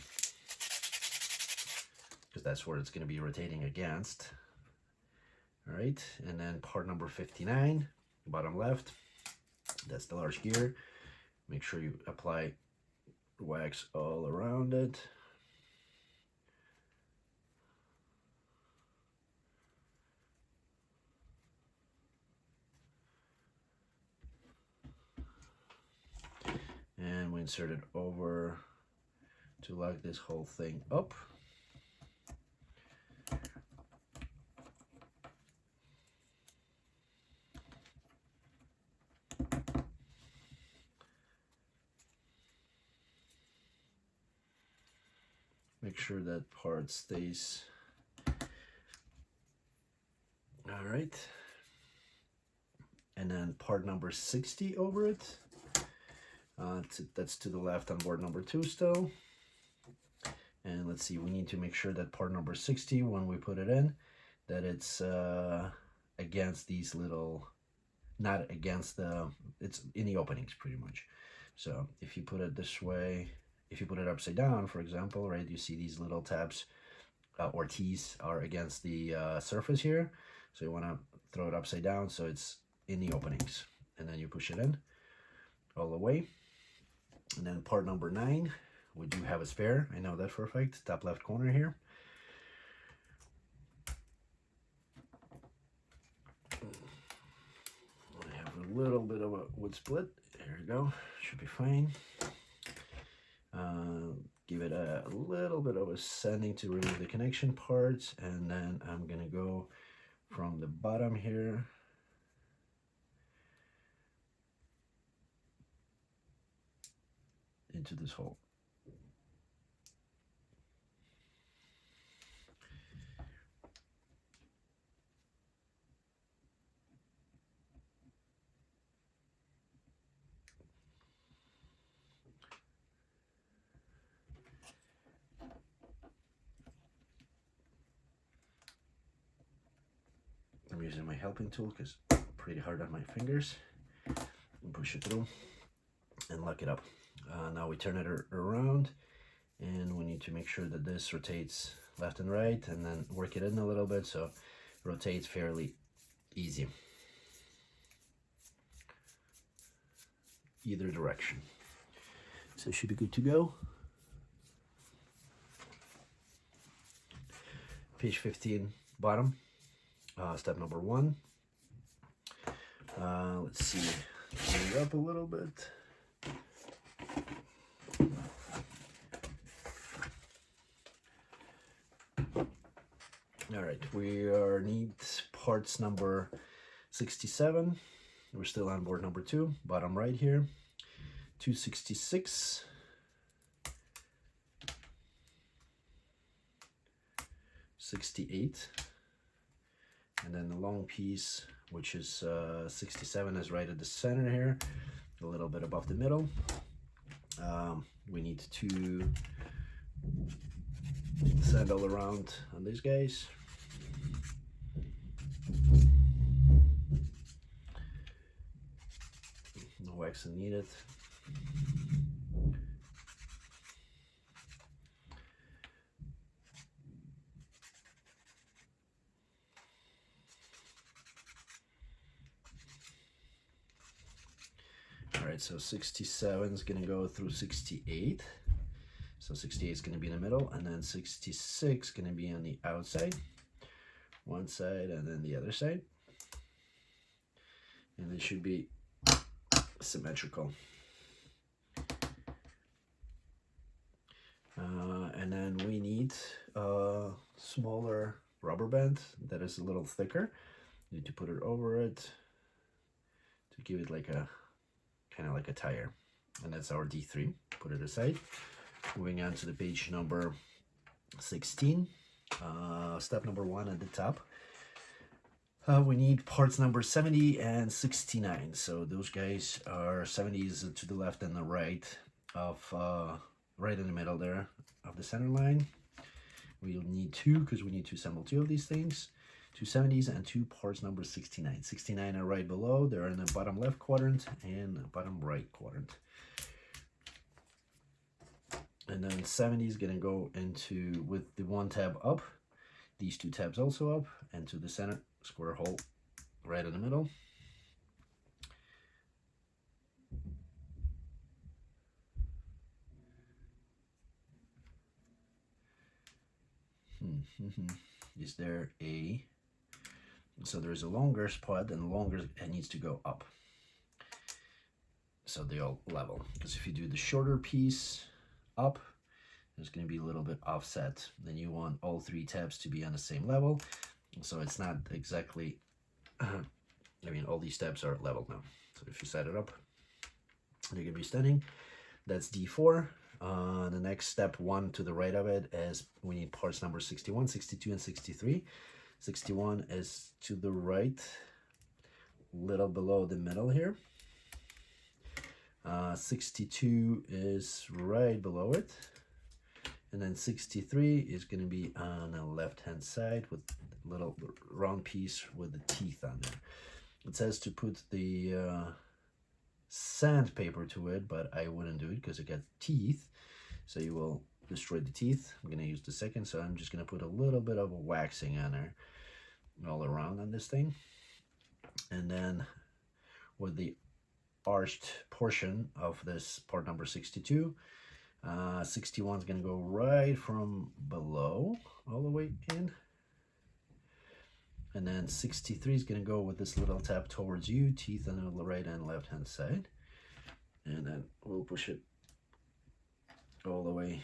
because that's where it's going to be rotating against. All right, and then part number 59, bottom left, that's the large gear. Make sure you apply wax all around it. And we insert it over to lock this whole thing up. Make sure that part stays. All right. And then part number 60 over it. That's to the left on board number 2 still. And let's see, we need to make sure that part number 60, when we put it in, that it's against these little, not against the, it's in the openings pretty much. So if you put it this way, if you put it upside down, for example, right, you see these little tabs or T's are against the surface here. So you want to throw it upside down so it's in the openings. And then you push it in all the way. And then part number 9, we do have a spare. I know that for a fact. Top left corner here. I have a little bit of a wood split. There we go. Should be fine. Give it a little bit of a sanding to remove the connection parts, and then I'm gonna go from the bottom here into this hole. I'm using my helping tool because it's pretty hard on my fingers. And push it through and lock it up. Now we turn it around, and we need to make sure that this rotates left and right, and then work it in a little bit so it rotates fairly easy either direction. So it should be good to go. Page 15, bottom. Step number 1. Let's see, bring it up a little bit. All right, we need parts number 67. We're still on board number 2, bottom right here. 266. 68. And then the long piece, which is 67, is right at the center here, a little bit above the middle. We need to sand all around on these guys. No waxing needed. Alright, so 67 is going to go through 68. So 68 is going to be in the middle, and then 66 is going to be on the outside. one side and then the other side, and it should be symmetrical. And then we need a smaller rubber band that is a little thicker. You need to put it over it to give it like a kind of like a tire, and that's our D3. Put it aside. Moving on to the page number 16, step number 1 at the top. We need parts number 70 and 69. So those guys are 70s to the left and the right of right in the middle there of the center line. We'll need 2 because we need to assemble 2 of these things. 2 70s and 2 parts number 69. 69 are right below. They're in the bottom left quadrant and bottom right quadrant. And then 70 is going to go into, with the 1 tab up, these 2 tabs also up, and to the center square hole right in the middle. Is there a, so there's a longer spot, and longer it needs to go up. So they all level, because if you do the shorter piece up, there's going to be a little bit offset. Then you want all 3 tabs to be on the same level. So it's not exactly, I mean, all these tabs are leveled now. So if you set it up, they're going to be stunning. That's D4. The next step 1 to the right of it is we need parts number 61, 62, and 63. 61 is to the right, little below the middle here. 62 is right below it. And then 63 is going to be on the left-hand side with a little round piece with the teeth on there. It says to put the sandpaper to it, but I wouldn't do it because it got teeth. So you will destroy the teeth. I'm going to use the second, so I'm just going to put a little bit of a waxing on there all around on this thing. And then with the arched portion of this part number 62, 61 is going to go right from below all the way in, and then 63 is going to go with this little tab towards you, teeth on the right and left hand side, and then we'll push it all the way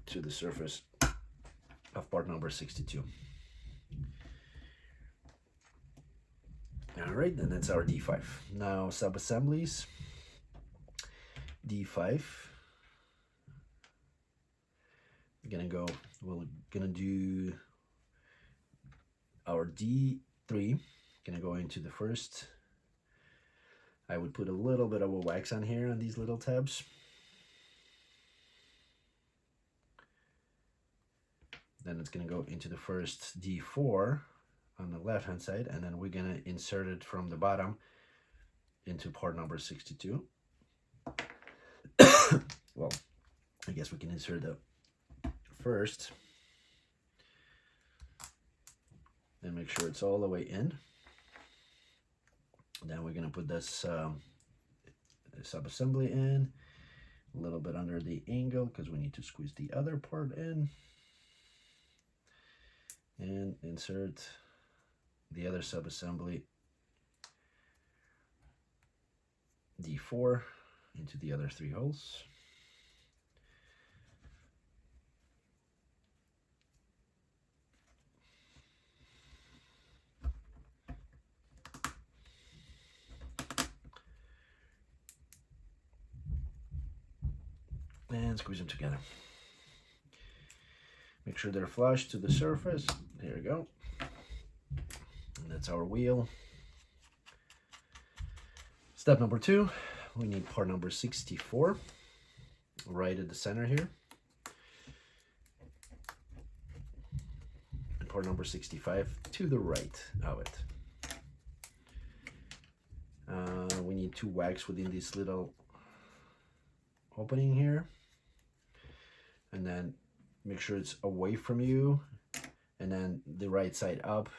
to the surface of part number 62. All right, and that's our D5. Now sub-assemblies. D5. We're gonna do our D3. Gonna go into the first. I would put a little bit of a wax on here on these little tabs. Then it's gonna go into the first D4 on the left hand side, and then we're gonna insert it from the bottom into part number 62. Well, I guess we can insert the first, then make sure it's all the way in. Then we're going to put this sub-assembly in, a little bit under the angle because we need to squeeze the other part in, and insert the other sub-assembly D4 into the other 3 holes. And squeeze them together. Make sure they're flush to the surface. There we go. And that's our wheel. Step number 2, we need part number 64 right at the center here. And part number 65 to the right of it. We need to wax within this little opening here, and then make sure it's away from you, and then the right side up,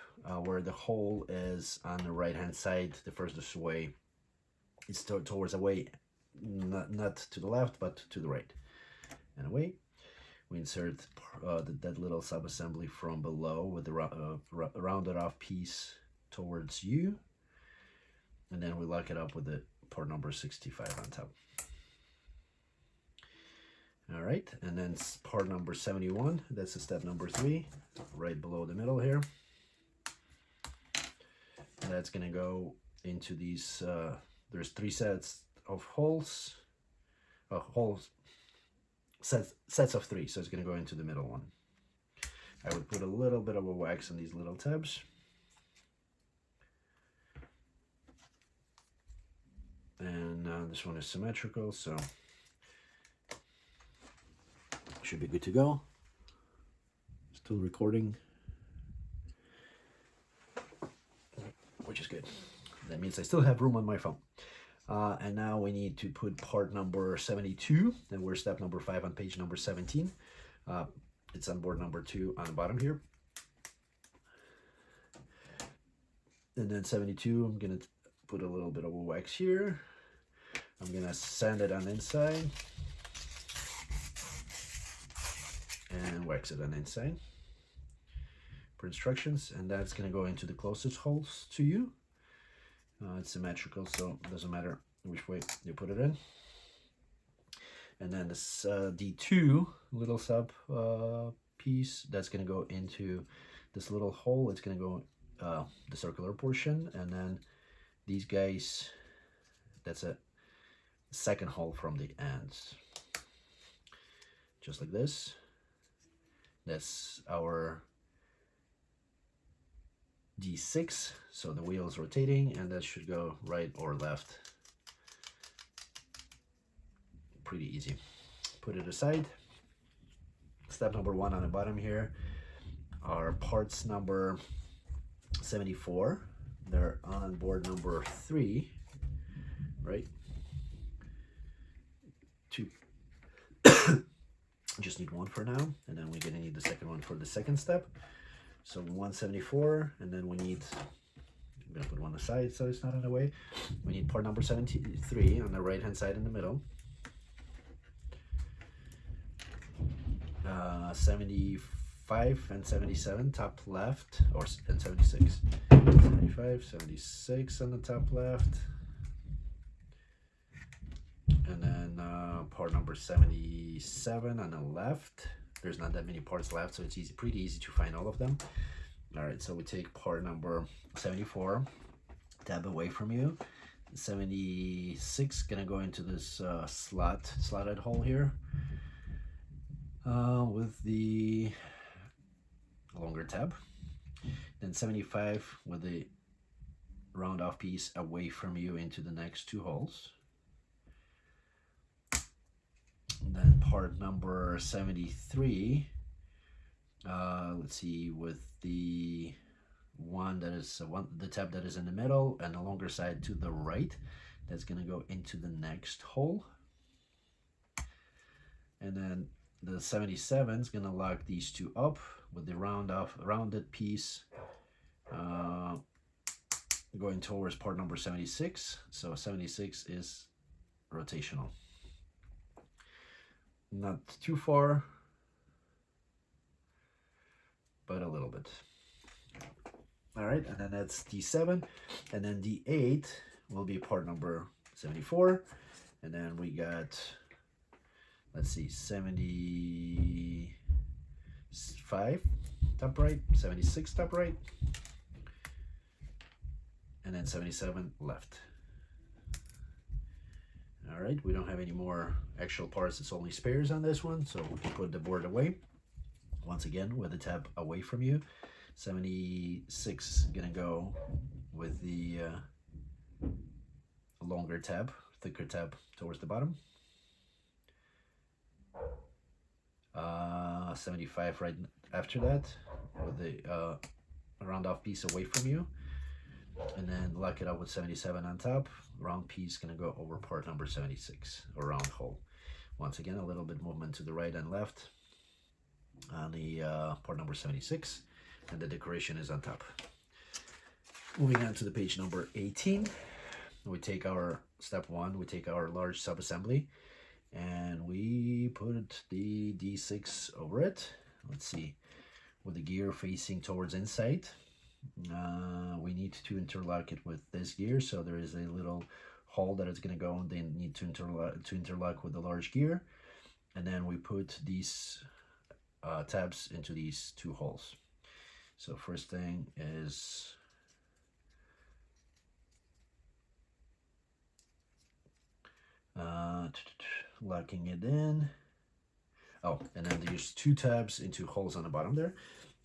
where the hole is on the right hand side, the furthest away. It's towards away, not to the left, but to the right and away. We insert that little sub-assembly from below with the rounded off piece towards you, and then we lock it up with the part number 65 on top. All right, and then part number 71, that's the step number 3, right below the middle here. And that's gonna go into these, there's 3 sets of holes, sets of 3, so it's gonna go into the middle one. I would put a little bit of a wax on these little tabs. And this one is symmetrical, so should be good to go. Still recording, which is good. That means I still have room on my phone. And now we need to put part number 72, and we're step number 5 on page number 17. It's on board number 2 on the bottom here. And then 72, I'm gonna put a little bit of a wax here. I'm gonna sand it on the inside and wax it on the inside per instructions, and that's gonna go into the closest holes to you. It's symmetrical, so it doesn't matter which way you put it in. And then this D2 little sub piece, that's gonna go into this little hole. It's gonna go the circular portion, and then these guys, that's a second hole from the ends, just like this. That's our D6, so the wheel is rotating, and that should go right or left. Pretty easy. Put it aside. Step number 1 on the bottom here are parts number 74. They're on board number 3, right? 2. Just need 1 for now, and then we're gonna need the second one for the second step. So 174, and then we need, I'm gonna put 1 aside so it's not in the way. We need part number 73 on the right hand side in the middle. 75 and 77 top left, and 76. 75, 76 on the top left. And then part number 77 on the left. There's not that many parts left, so it's pretty easy to find all of them. All right, so we take part number 74, tab away from you. 76 gonna go into this slotted hole here with the longer tab. Then 75 with the round off piece away from you into the next 2 holes. And then part number 73, let's see, with the one that is the tab that is in the middle and the longer side to the right, that's gonna go into the next hole. And then the 77 is gonna lock these 2 up with the rounded piece going towards part number 76. So 76 is rotational. Not too far, but a little bit. All right, and then that's D7, and then D8 will be part number 74, and then we got, let's see, 75 top right, 76 top right, and then 77 left. All right, we don't have any more actual parts, it's only spares on this one, so we can put the board away. Once again, with the tab away from you. 76 gonna go with the longer tab, thicker tab towards the bottom. 75 right after that, with the round off piece away from you. And then lock it up with 77 on top. Round piece gonna go over part number 76, or round hole. Once again, a little bit movement to the right and left on the part number 76, and the decoration is on top. Moving on to the page number 18, we take our step 1, we take our large sub-assembly, and we put put the D6 over it. Let's see, with the gear facing towards inside. We need to interlock it with this gear, so there is a little hole that it's going to go, and they need to interlock with the large gear, and then we put these tabs into these two holes. So first thing is locking it in. Oh, and then there's two tabs into holes on the bottom there.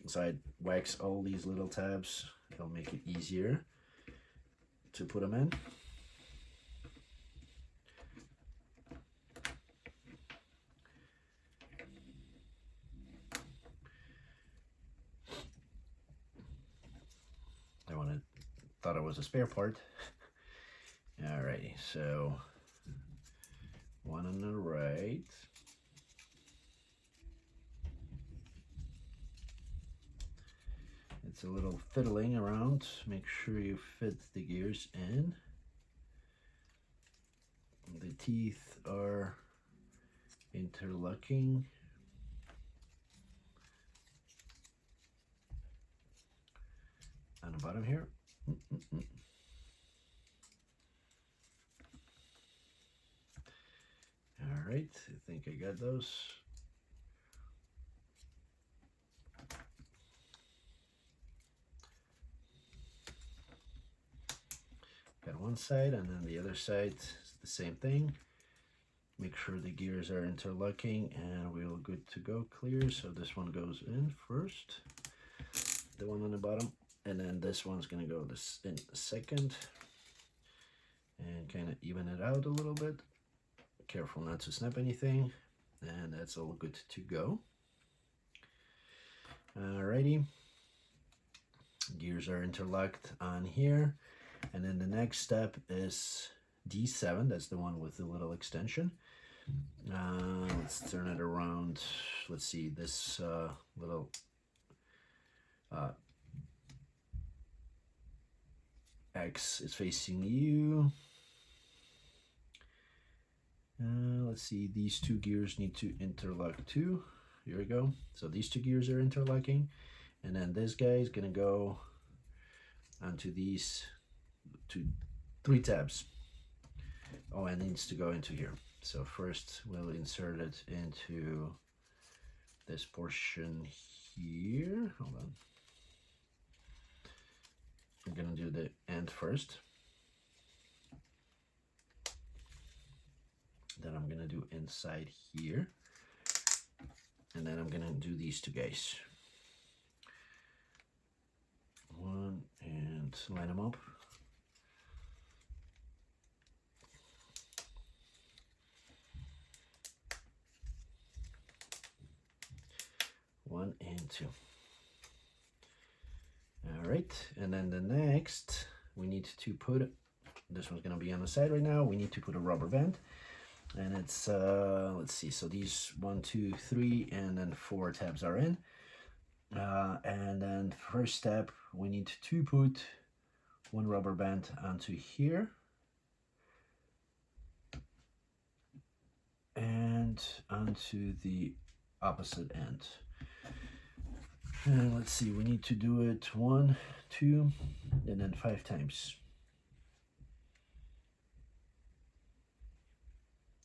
So I wax all these little tabs. It'll make it easier to put them in. Thought it was a spare part. Alrighty, so one on the right. It's a little fiddling around. Make sure you fit the gears in. The teeth are interlocking. On the bottom here. All right, I think I got those. Got one side, and then the other side is the same thing. Make sure the gears are interlocking, and we're good to go. Clear. So this one goes in first, the one on the bottom, and then this one's gonna go this in second, and kind of even it out a little bit. Careful not to snap anything, and that's all good to go. Alrighty, gears are interlocked on here, and then the next step is D7. That's the one with the little extension. Let's turn it around. Let's see, this little X is facing you. Let's see, these two gears need to interlock too. Here we go. So these two gears are interlocking, and then this guy is gonna go onto these three tabs. Oh, and it needs to go into here. So first we'll insert it into this portion here. Hold on. I'm gonna do the end first. Then I'm gonna do inside here, and then I'm gonna do these two guys. One, and line them up. One and two. All right, and then the next we need to put, this one's gonna be on the side right now. We need to put a rubber band. And it's let's see, so these 1, 2, 3, and then 4 tabs are in, and then first step we need to put one rubber band onto here and onto the opposite end. And let's see, we need to do it 1, 2, and then 5 times.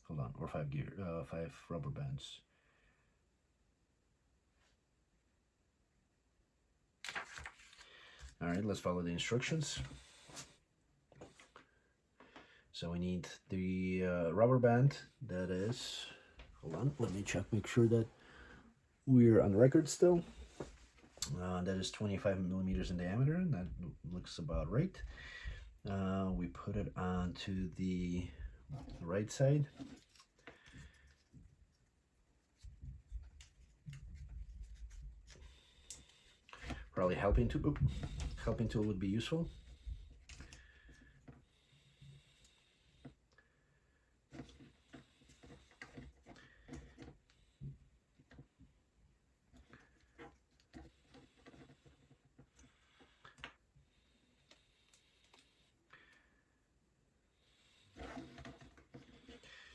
Hold on, or 5 rubber bands. All right, let's follow the instructions. So we need the rubber band. That is, hold on, let me check, make sure that we're on record still. That is 25 millimeters in diameter, and that looks about right. We put it onto the right side. Probably helping tool would be useful.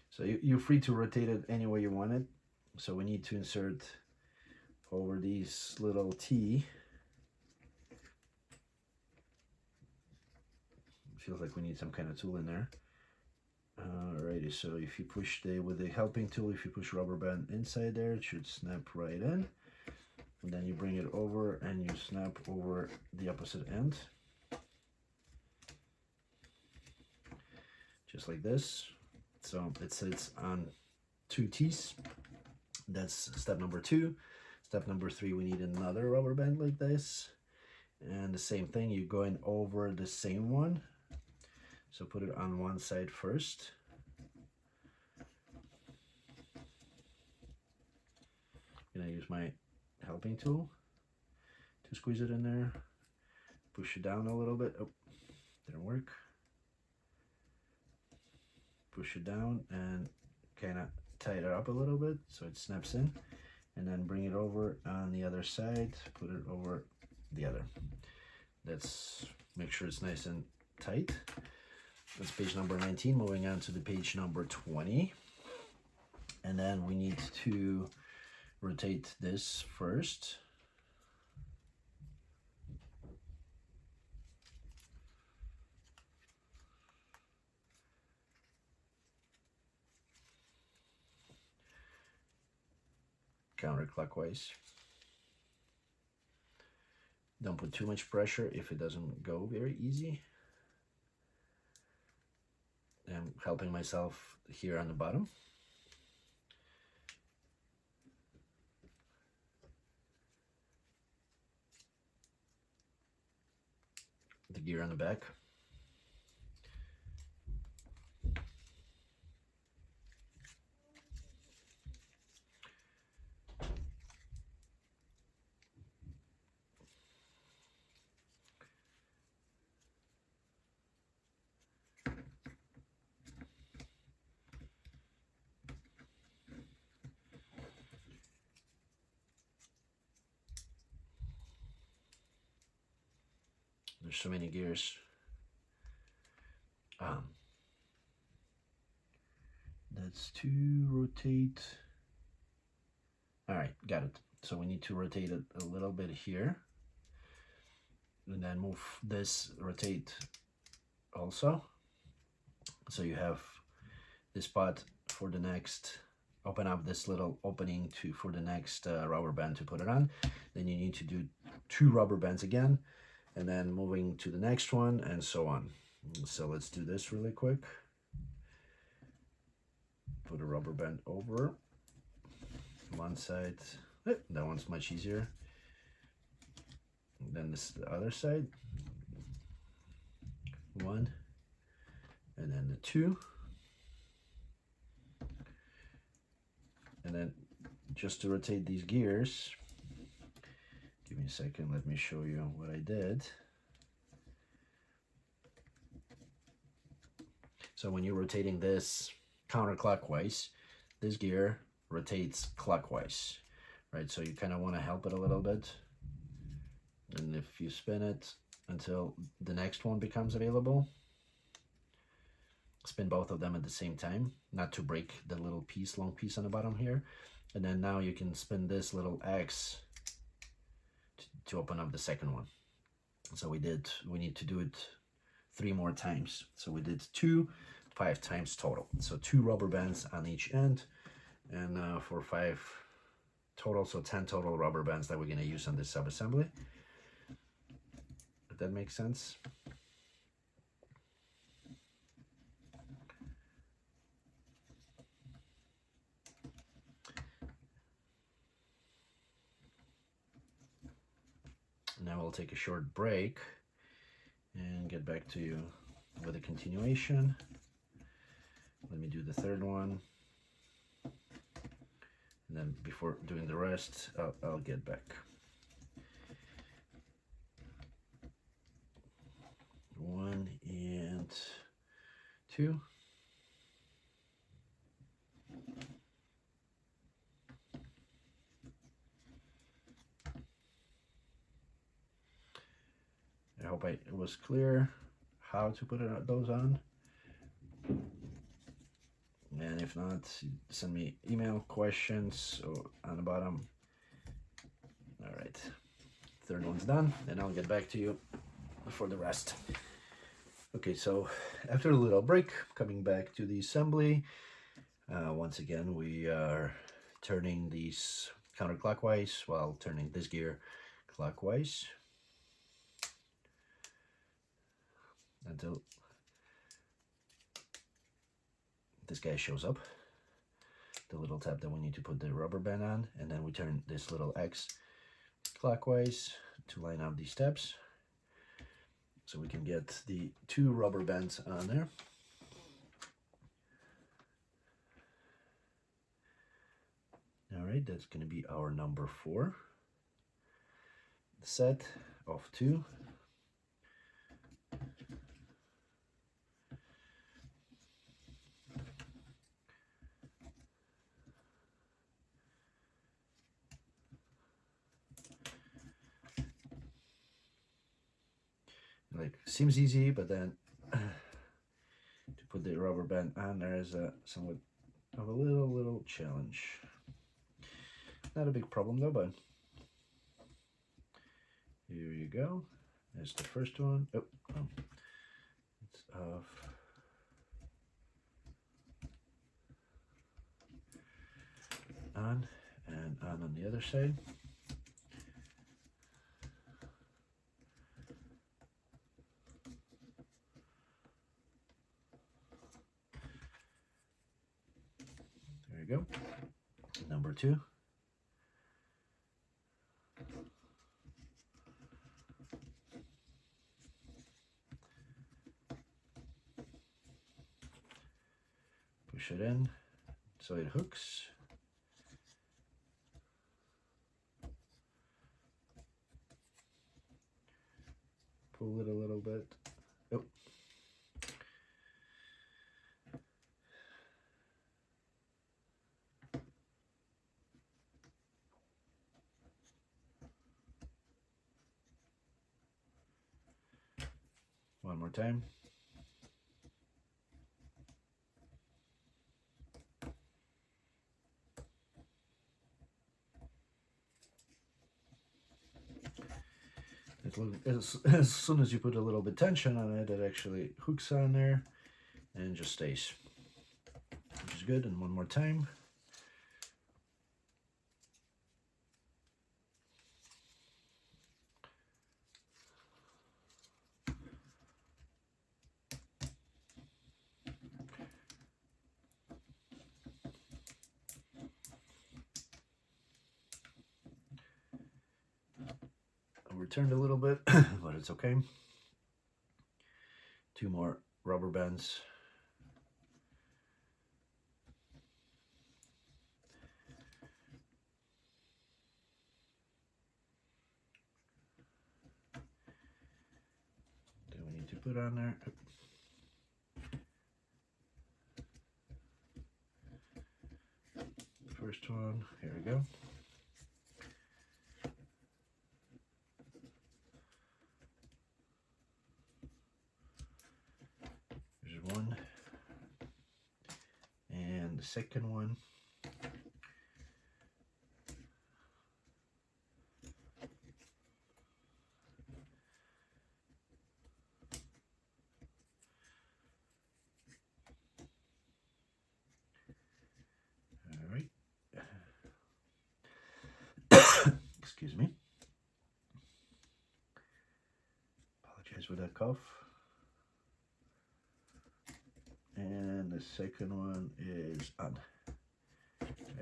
So you're free to rotate it any way you want it. So we need to insert over these little T. Feels like we need some kind of tool in there. Alrighty, so if you push with the helping tool, if you push rubber band inside there, it should snap right in. And then you bring it over and you snap over the opposite end. Just like this. So it sits on 2 T's. That's step number 2. Step number 3, we need another rubber band like this. And the same thing, you're going over the same one. So put it on one side first. I'm gonna use my helping tool to squeeze it in there. Push it down a little bit. Oh, didn't work. Push it down and kind of tie it up a little bit so it snaps in. And then bring it over on the other side. Put it over the other. Let's make sure it's nice and tight. That's page number 19. Moving on to the page number 20. And then we need to rotate this first. Counterclockwise. Don't put too much pressure if it doesn't go very easy. I'm helping myself here on the bottom. The gear on the back. There's so many gears. That's to rotate. All right, got it. So we need to rotate it a little bit here. And then move this, rotate also. So you have this spot for the next, open up this little opening for the next rubber band to put it on. Then you need to do 2 rubber bands again, and then moving to the next one and so on. So let's do this really quick. Put a rubber band over one side. That one's much easier. And then this is the other side. 1, and then the 2. And then just to rotate these gears, give me a second, let me show you what I did. So when you're rotating this counterclockwise, this gear rotates clockwise, right? So you kind of want to help it a little bit. And if you spin it until the next one becomes available, spin both of them at the same time, not to break the little piece, long piece on the bottom here. And then now you can spin this little X to open up the second one. So we need to do it 3 more times. So we did 2, 5 times total. So 2 rubber bands on each end, and for 5 total, so 10 total rubber bands that we're going to use on this sub-assembly. If that makes sense. Now we'll take a short break and get back to you with a continuation. Let me do the third one, and then before doing the rest, I'll get back. 1 and 2. I hope it was clear how to put those on. And If not, send me email questions or on the bottom. All right, third one's done, and I'll get back to you for the rest. Okay, so after a little break, coming back to the assembly, once again we are turning these counterclockwise while turning this gear clockwise until this guy shows up, the little tab that we need to put the rubber band on, and then we turn this little X clockwise to line up these tabs so we can get the 2 rubber bands on there. All right, that's going to be our number 4 set of 2. Like, seems easy, but then to put the rubber band on there is somewhat of a little challenge. Not a big problem though, but here you go. There's the first one. Oh, it's off. On and on the other side. There you go. Number 2. Push it in so it hooks. Pull it a little bit. Oh. One more time. As soon as you put a little bit tension on it, it actually hooks on there and just stays, which is good. And one more time. Turned a little bit, but it's okay. 2 more rubber bands. That we need to put on there. First one, here we go. One and the second one. All right. Excuse me. Apologize for that cough. And the second one is on.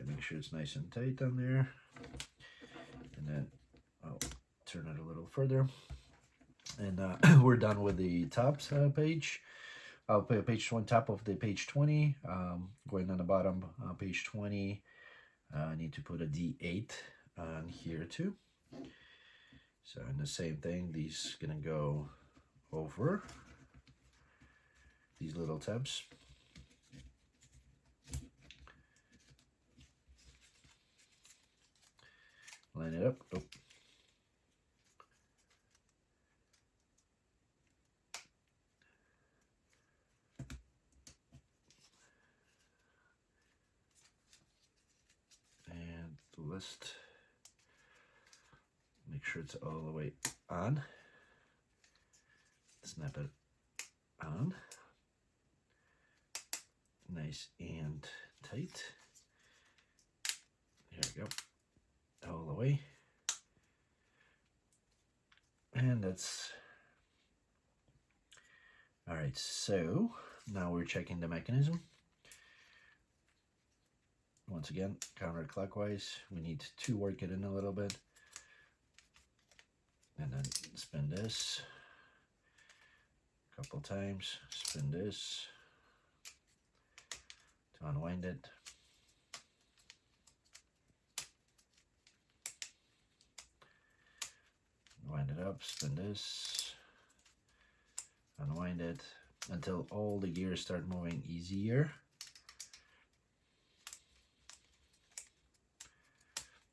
Make sure it's nice and tight on there. And then I'll turn it a little further. And we're done with the top page. I'll put page 1 top of the page 20. Going on the bottom, page 20. I need to put a D8 on here too. So in the same thing, these gonna go over these little tabs. Line it up. Oh. coolest. Make sure it's all the way on. Snap it on. Nice and tight. There we go. All the way. And that's all right. So now we're checking the mechanism. Once again, counterclockwise. We need to work it in a little bit. And then spin this a couple times. Spin this to unwind it. Wind it up, spin this, unwind it until all the gears start moving easier.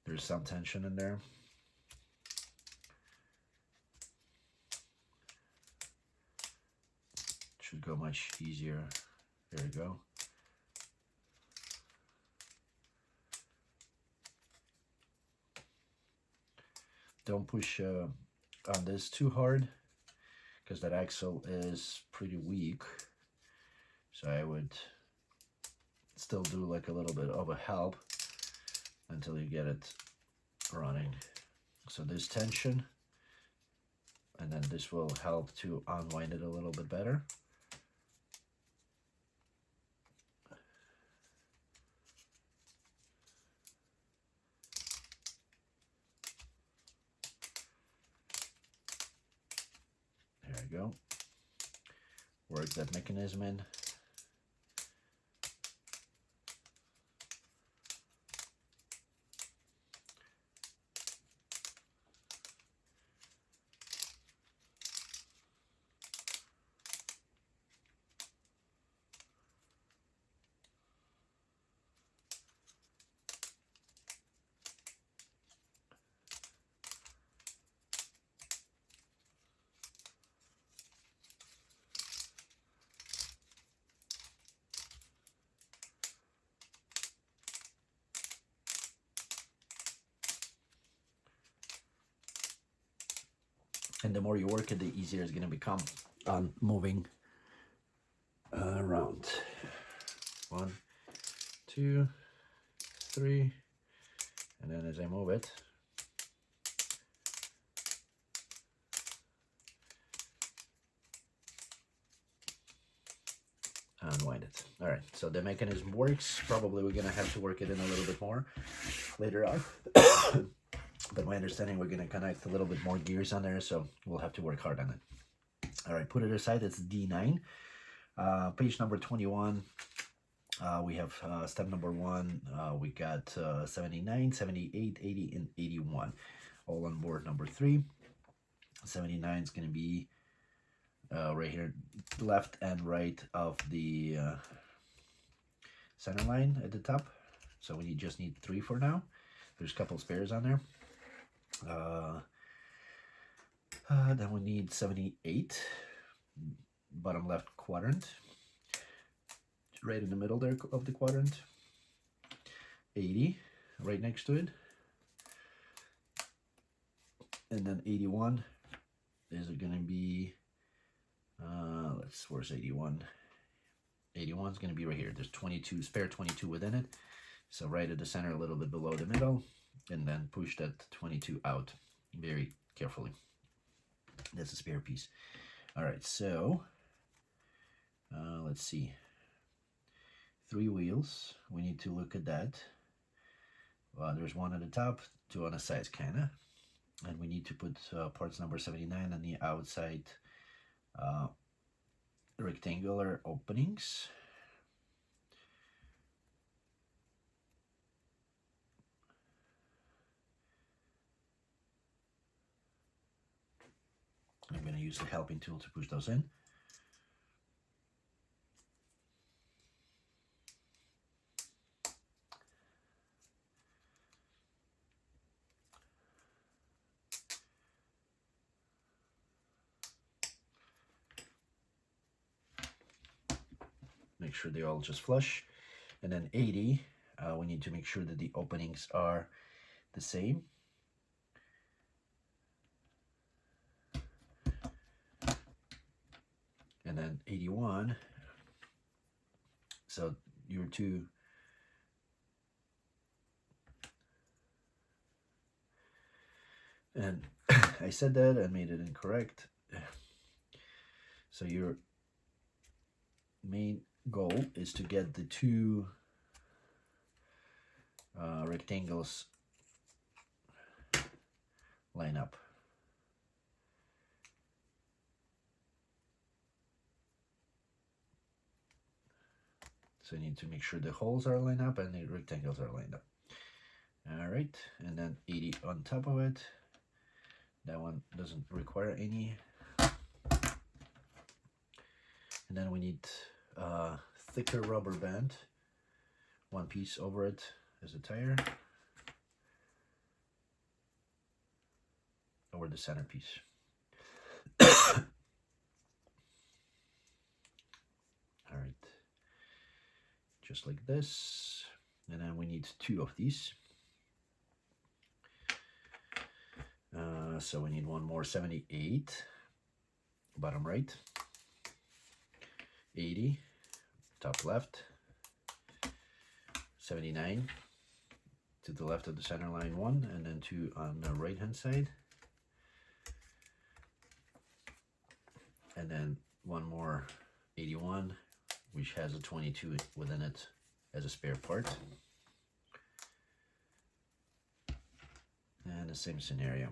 There's some tension in there. Should go much easier. There we go. Don't push on this too hard, because that axle is pretty weak. So I would still do like a little bit of a help until you get it running. So this tension, and then this will help to unwind it a little bit better. There we go. Work that mechanism in. And the more you work it, the easier it's going to become on moving around. 1, 2, 3, and then as I move it, unwind it. All right, so the mechanism works. Probably we're going to have to work it in a little bit more later on. But my understanding, we're going to connect a little bit more gears on there, so we'll have to work hard on it. All right, put it aside. It's D9. Page number 21. We have step number 1. We got 79, 78, 80, and 81. All on board number 3. 79 is going to be right here, left and right of the center line at the top. So we just need 3 for now. There's a couple spares on there. Then we need 78, bottom left quadrant, right in the middle there of the quadrant. 80, right next to it. And then 81 is going to be, where's 81? 81 is going to be right here. There's 22, spare 22 within it. So right at the center, a little bit below the middle, and then push that 22 out very carefully. That's a spare piece. All right, so let's see. 3 wheels. We need to look at that. There's 1 at the top, 2 on the sides, kinda. And we need to put parts number 79 on the outside rectangular openings. I'm going to use the helping tool to push those in. Make sure they're all just flush. And then 80, we need to make sure that the openings are the same. And then 81. So your two and I said that and made it incorrect. So your main goal is to get the two rectangles line up. So you need to make sure the holes are lined up and the rectangles are lined up. All right, and then 80 on top of it. That one doesn't require any. And then we need thicker rubber band, one piece over it as a tire, over the centerpiece. All right, just like this. And then we need two of these. So we need one more, 78, bottom right, 80, top left, 79, to the left of the center line one, and then two on the right hand side. And then one more, 81, which has a 22 within it as a spare part. And the same scenario.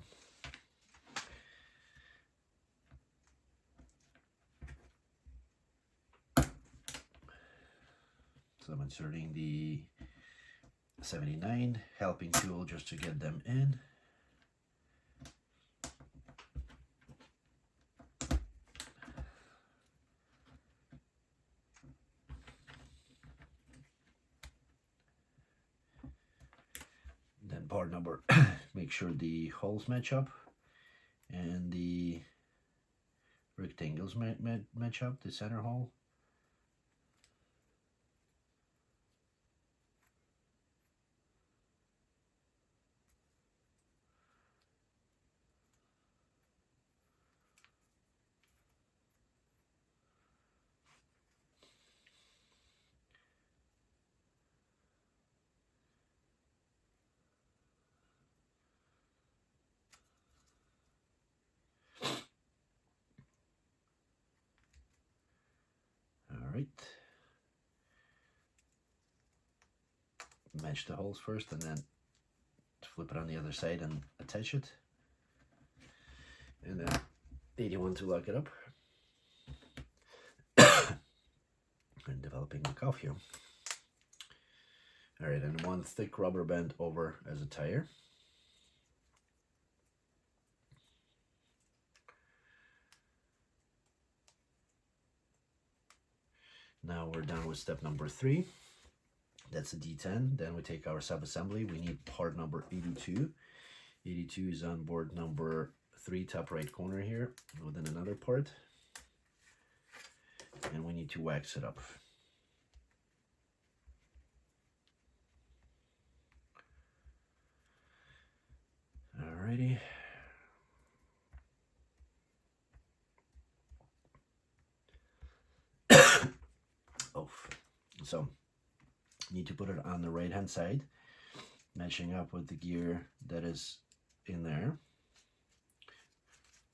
So I'm inserting the 79 helping tool just to get them in. Then part number, make sure the holes match up and the rectangles match up, the center hole. Right, match the holes first and then flip it on the other side and attach it, and then 81 to lock it up. And developing the cuff here. All right, and one thick rubber band over as a tire. Now we're done with step number 3. That's a D10. Then we take our sub-assembly. We need part number 82. 82 is on board number 3, top right corner here, within another part. And we need to wax it up. Alrighty. Oh, so need to put it on the right hand side, matching up with the gear that is in there,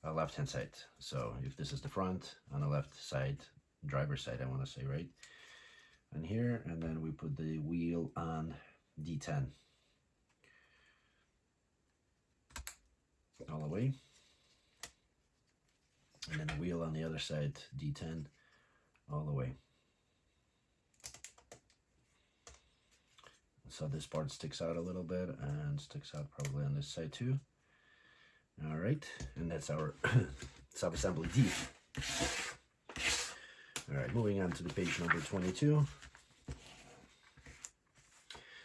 left hand side. So if this is the front, on the left side, driver's side, I want to say, right? And here, and then we put the wheel on D10 all the way, and then the wheel on the other side, D10 all the way. So this part sticks out a little bit and sticks out probably on this side too. All right, and that's our sub-assembly D. All right, moving on to the page number 22.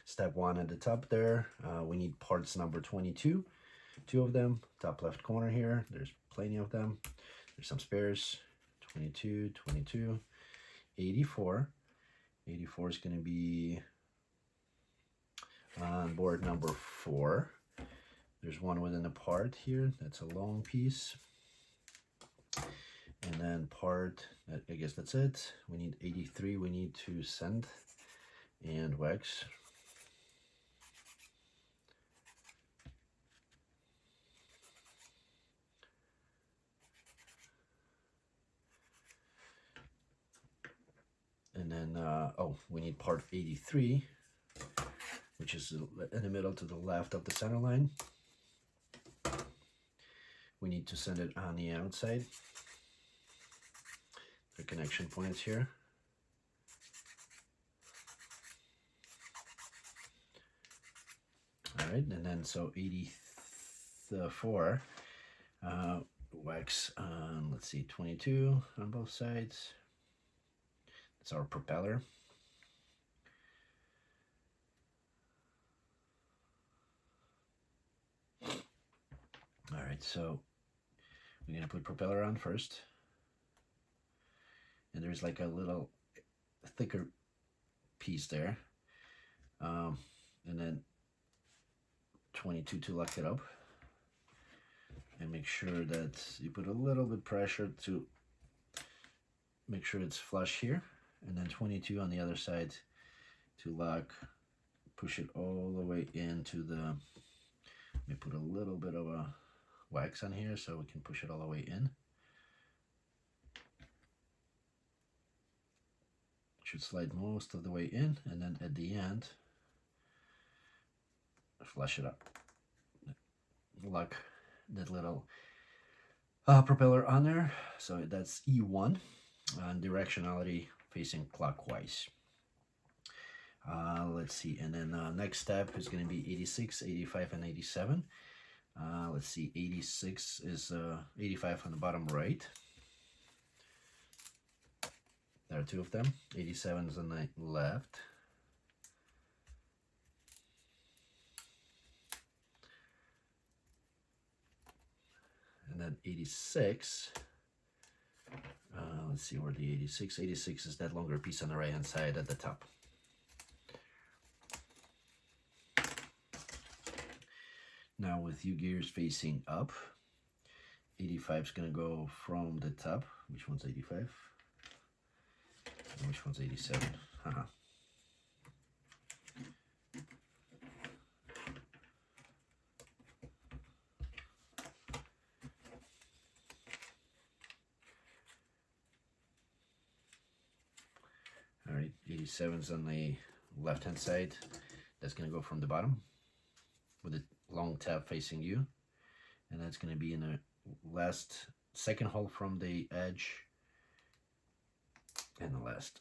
Step 1 at the top there, we need parts number 22. 2 of them, top left corner here. There's plenty of them. There's some spares. 22, 22, 84. 84 is going to be on board number 4. There's one within the part here. That's a long piece. And then part, I guess that's it. We need 83. We need to sand and wax. And then, oh, we need part 83, which is in the middle to the left of the center line. We need to send it on the outside. The connection points here. All right, and then so 84 wax on, let's see, 22 on both sides. That's our propeller. All right, so we're gonna put propeller on first. And there's like a little thicker piece there. And then 22 to lock it up. And make sure that you put a little bit pressure to make sure it's flush here. And then 22 on the other side to lock, push it all the way into the, let me put a little bit of a wax on here so we can push it all the way in. Should slide most of the way in, and then at the end, flush it up. Lock that little propeller on there. So that's E1, and directionality facing clockwise. Let's see, and then next step is going to be 86, 85, and 87. Let's see, 86 is 85 on the bottom right. There are two of them. 87 is on the left. And then 86, let's see where the 86 is that longer piece on the right hand side at the top. Now with UGears facing up, 85 is going to go from the top. Which one's 85? And which one's 87? Haha. All right, 87's on the left hand side. That's going to go from the bottom with a long tab facing you, and that's going to be in the second hole from the edge and the last.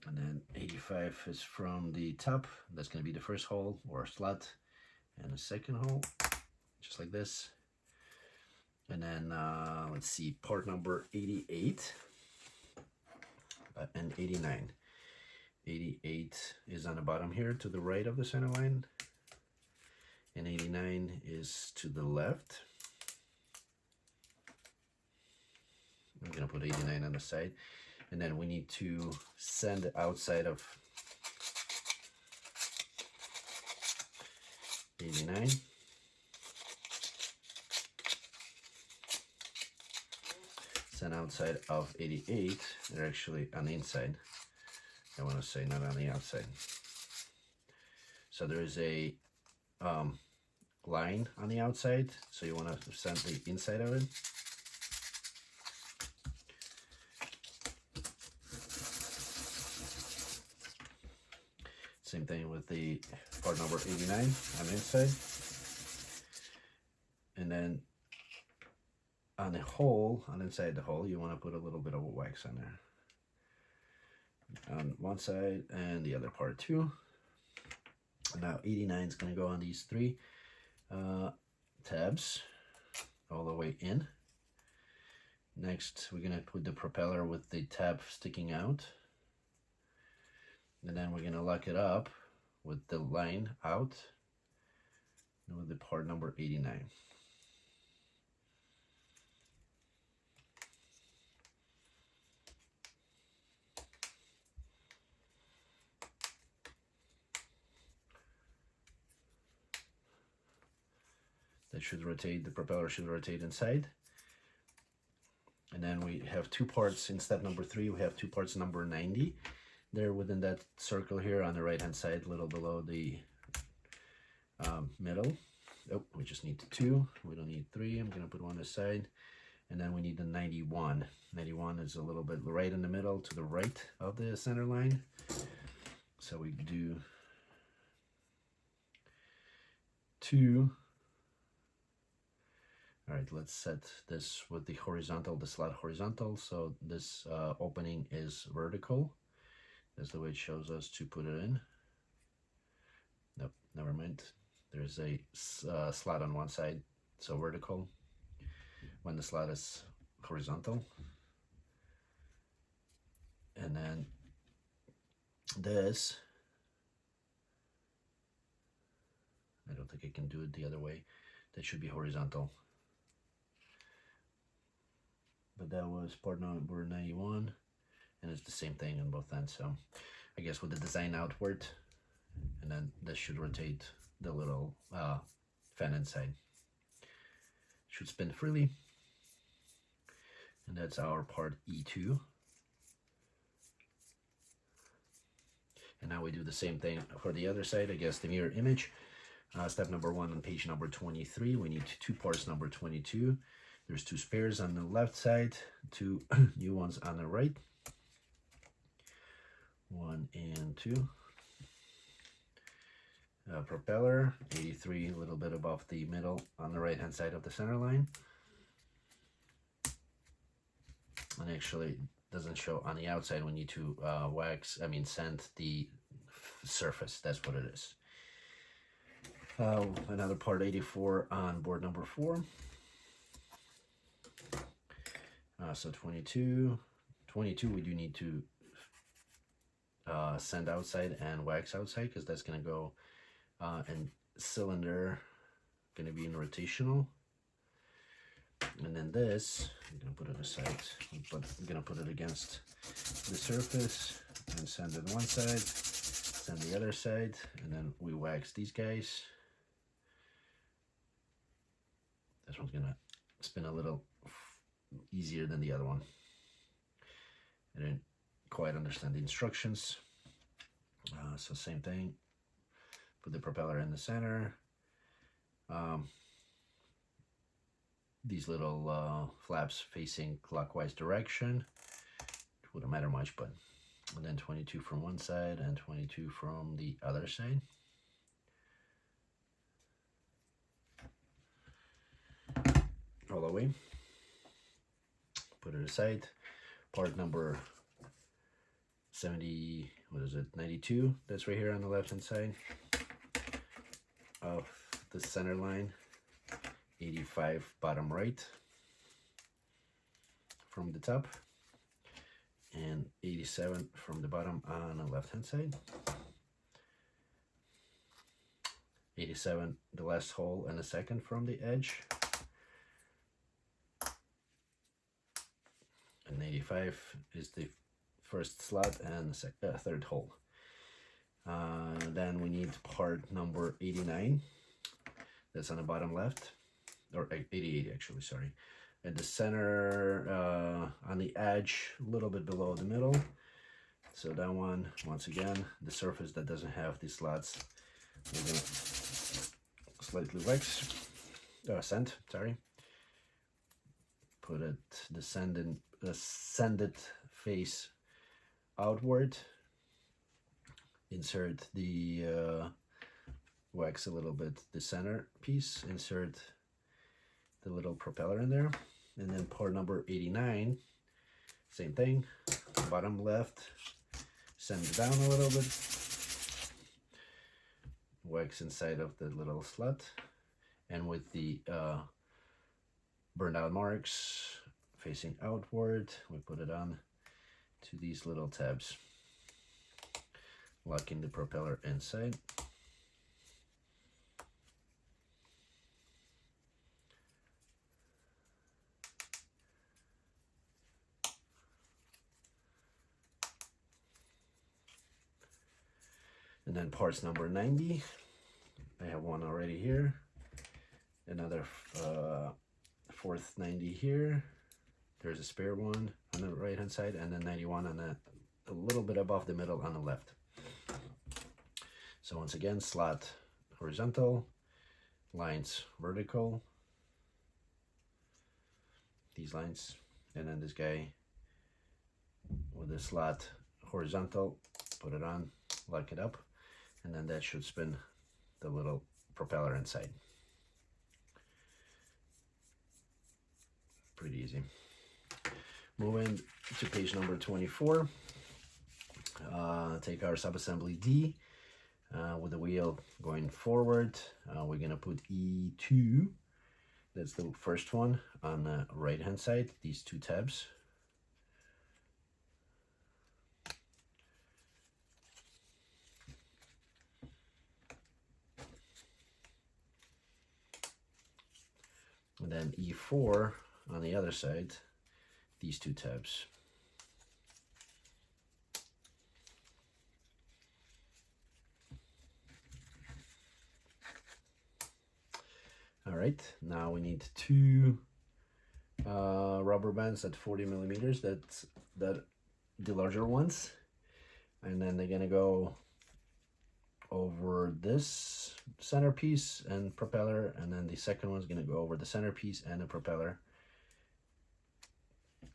And then 85 is from the top. That's going to be the first hole or slot, and the second hole, just like this. And then let's see, part number 88 and 89. 88 is on the bottom here to the right of the center line, and 89 is to the left. I'm gonna put 89 on the side, and then we need to send the outside of 89. Send outside of 88. They're actually on the inside. I want to say not on the outside. So there is a line on the outside, so you want to send the inside of it. Same thing with the part number 89 on the inside. And then on the hole, on inside the hole, you want to put a little bit of wax on there. On one side and the other part too. Now 89 is going to go on these three tabs all the way in. Next, we're going to put the propeller with the tab sticking out. And then we're going to lock it up with the line out and with the part number 89. that should rotate, the propeller should rotate inside. And then we have two parts in step number 3. We have two parts number 90. They're within that circle here on the right hand side, a little below the middle. Oh, we just need 2. We don't need 3. I'm gonna put one aside. And then we need the 91. 91 is a little bit right in the middle to the right of the center line. So we do 2. All right, let's set this with the horizontal, the slot horizontal. So this opening is vertical. That's the way it shows us to put it in. Nope, never mind. There's a slot on one side, so vertical, when the slot is horizontal. And then this, I don't think I can do it the other way. That should be horizontal. But that was part number 91, and it's the same thing on both ends. So I guess with the design outward, and then this should rotate the little fan inside. Should spin freely, and that's our part E2. And now we do the same thing for the other side. I guess the mirror image. Step number 1 on page number 23. We need two parts number 22. There's 2 spares on the left side, 2 new ones on the right. 1 and 2. Propeller, 83, a little bit above the middle on the right hand side of the center line. And actually doesn't show on the outside. We need to sand the surface. That's what it is. Another part 84 on board number 4. So 22, we do need to sand outside and wax outside, because that's going to go in cylinder, going to be in rotational. And then this, I'm going to put it aside, but I'm going to put it against the surface and sand it one side, sand the other side, and then we wax these guys. This one's going to spin a little easier than the other one. I didn't quite understand the instructions. So same thing, put the propeller in the center. These little flaps facing clockwise direction. It wouldn't matter much, but and then 22 from one side and 22 from the other side. All the way. Put it aside. Part number 70, what is it, 92, that's right here on the left hand side of the center line. 85 bottom right from the top, and 87 from the bottom on the left hand side. 87 the last hole and the second from the edge, and 85 is the first slot and the third hole. Then we need part number 89, that's on the bottom left, or 88 actually, sorry, at the center, on the edge, a little bit below the middle. So that one, once again, the surface that doesn't have these slots, we're gonna slightly wax, sand, sorry. Put it, the sanded face outward. Insert the wax a little bit the center piece, insert the little propeller in there, and then part number 89, same thing, bottom left, sand it down a little bit, wax inside of the little slot, and with the burned out marks facing outward, we put it on to these little tabs, locking the propeller inside. And then parts number 90, I have one already here. another fourth 90 here. There's a spare one on the right hand side, and then 91 on a little bit above the middle on the left. So once again, slot horizontal, lines vertical, these lines, and then this guy with the slot horizontal, put it on, lock it up, and then that should spin the little propeller inside. Pretty easy. Moving to page number 24, take our subassembly D with the wheel going forward. We're gonna put E2, that's the first one on the right hand side, these two tabs. And then E4 on the other side, these two tabs. All right, now we need two rubber bands at 40 millimeters, that's the larger ones. And then they're gonna go over this centerpiece and propeller, and then the second one's gonna go over the centerpiece and the propeller,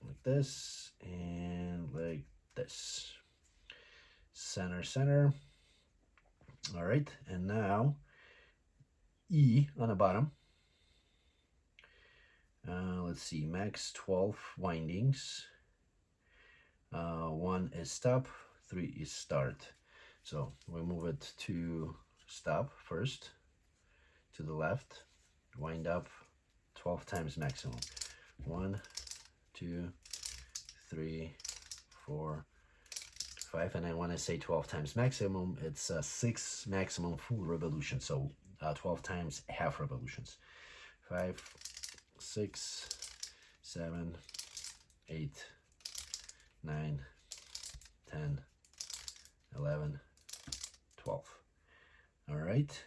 like this and like this. Center. All right, and now E on the bottom. Let's see, max 12 windings. 1 is stop, 3 is start. So we move it to stop first, to the left, wind up 12 times maximum. 1, 2, 3, 4, 5, and then when I say 12 times maximum, it's 6 maximum full revolutions, so 12 times half revolutions. 5, 6, 7, 8, 9, 10, 11, 12. All right,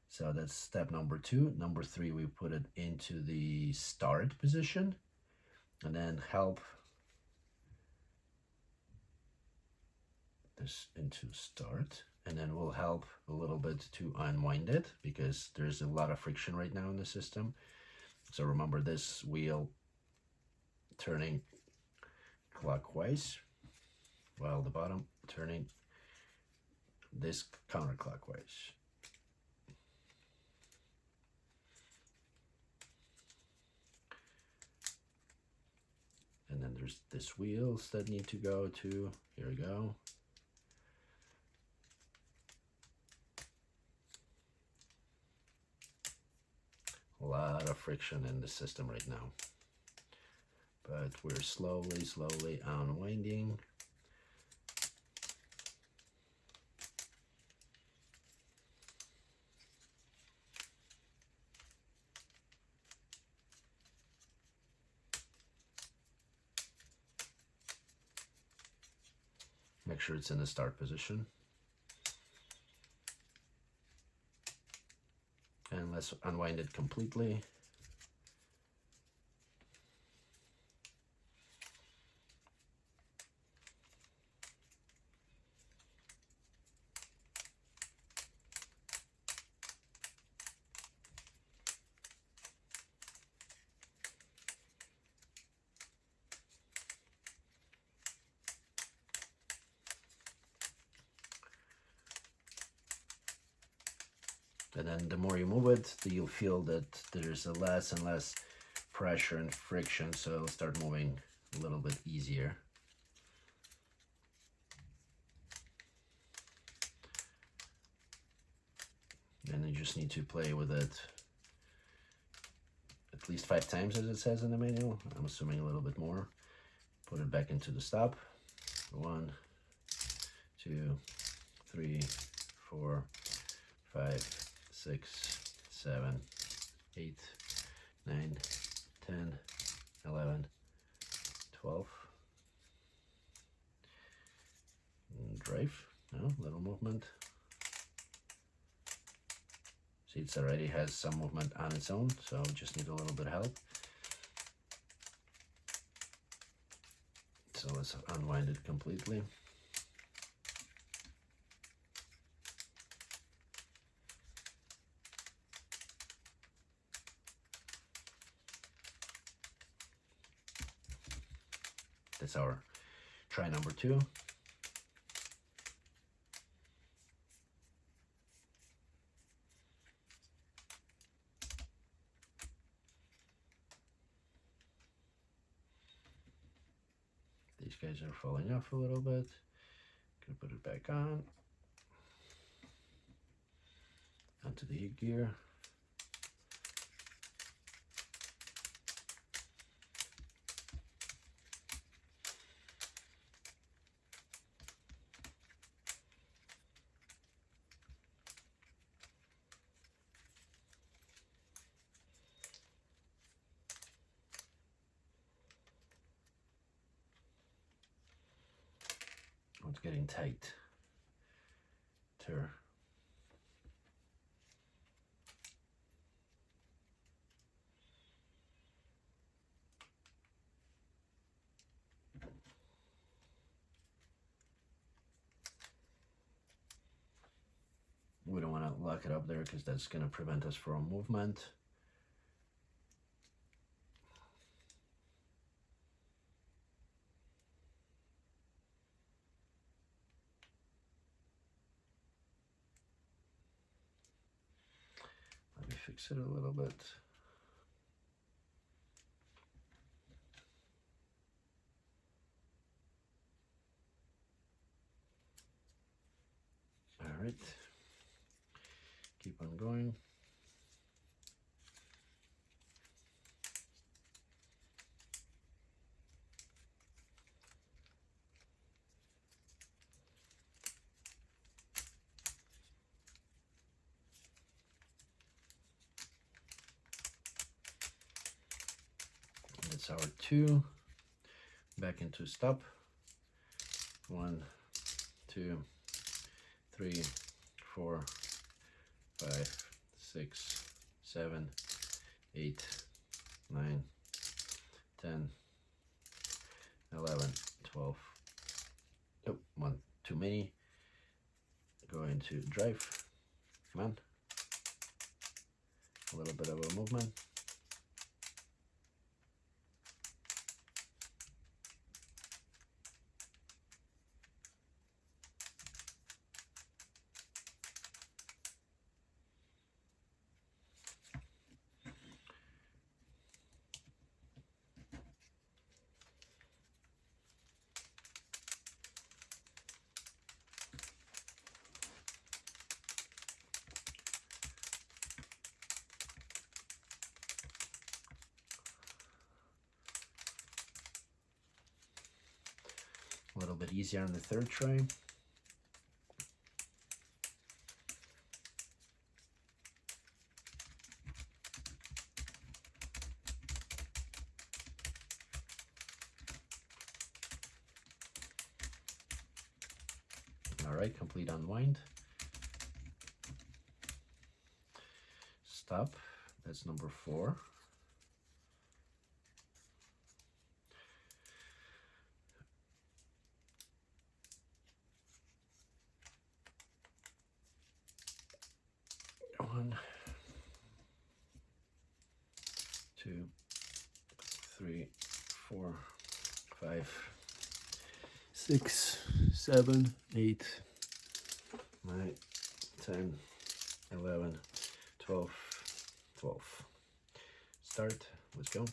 so that's step number 2. Number 3, we put it into the start position, and then help this into start, and then we'll help a little bit to unwind it because there's a lot of friction right now in the system. So remember, this wheel turning clockwise while the bottom turning this counterclockwise. And then there's this wheels that need to go to, here we go. A lot of friction in the system right now, but we're slowly unwinding. Make sure it's in the start position. And let's unwind it completely. And then the more you move it, you'll feel that there's a less and less pressure and friction, so it'll start moving a little bit easier. And you just need to play with it at least 5 times, as it says in the manual. I'm assuming a little bit more. Put it back into the stop. 1, 2, 3, 4, 5, 6, 7, 8, 9, 10, 11, 12. And drive. No, little movement. See, it already has some movement on its own, so we just need a little bit of help. So let's unwind it completely. That's our try number 2. These guys are falling off a little bit. Gonna put it back on. Onto the gear. Oh, it's getting tight. Tear. We don't want to lock it up there because that's going to prevent us from movement. Let me fix it a little bit. All right. Keep on going. That's our 2. Back into stop. 1, 2, 3, 4, 5, 6, 7, 8, 9, 10, 11, 12. Oh, 1 too many. Go into drive. Come on. A little bit of a movement. A little bit easier on the 3rd try. All right, complete unwind. Stop. That's number 4. One, 2, 3, 4, 5, 6, 7, 8, 9, 10, 11, 12, 12. Start. Let's go.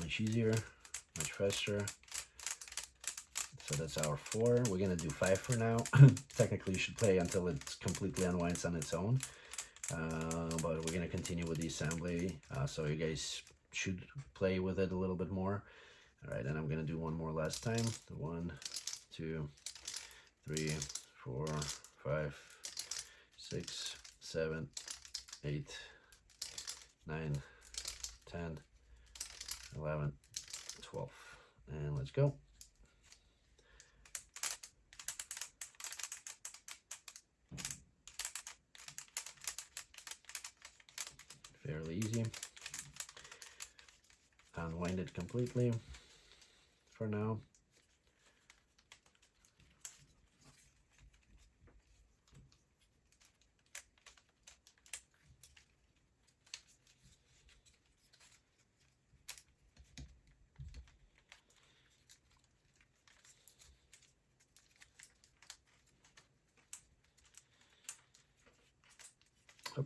Much easier, much faster. So that's our 4. We're gonna do 5 for now. Technically you should play until it completely unwinds on its own, but we're gonna continue with the assembly, so you guys should play with it a little bit more. All right, and I'm gonna do one more last time. 1, 2, 3, 4, 5, 6, 7, 8, 9, 10, 11, 12. And let's go. Fairly easy. Unwind it completely for now. Oh,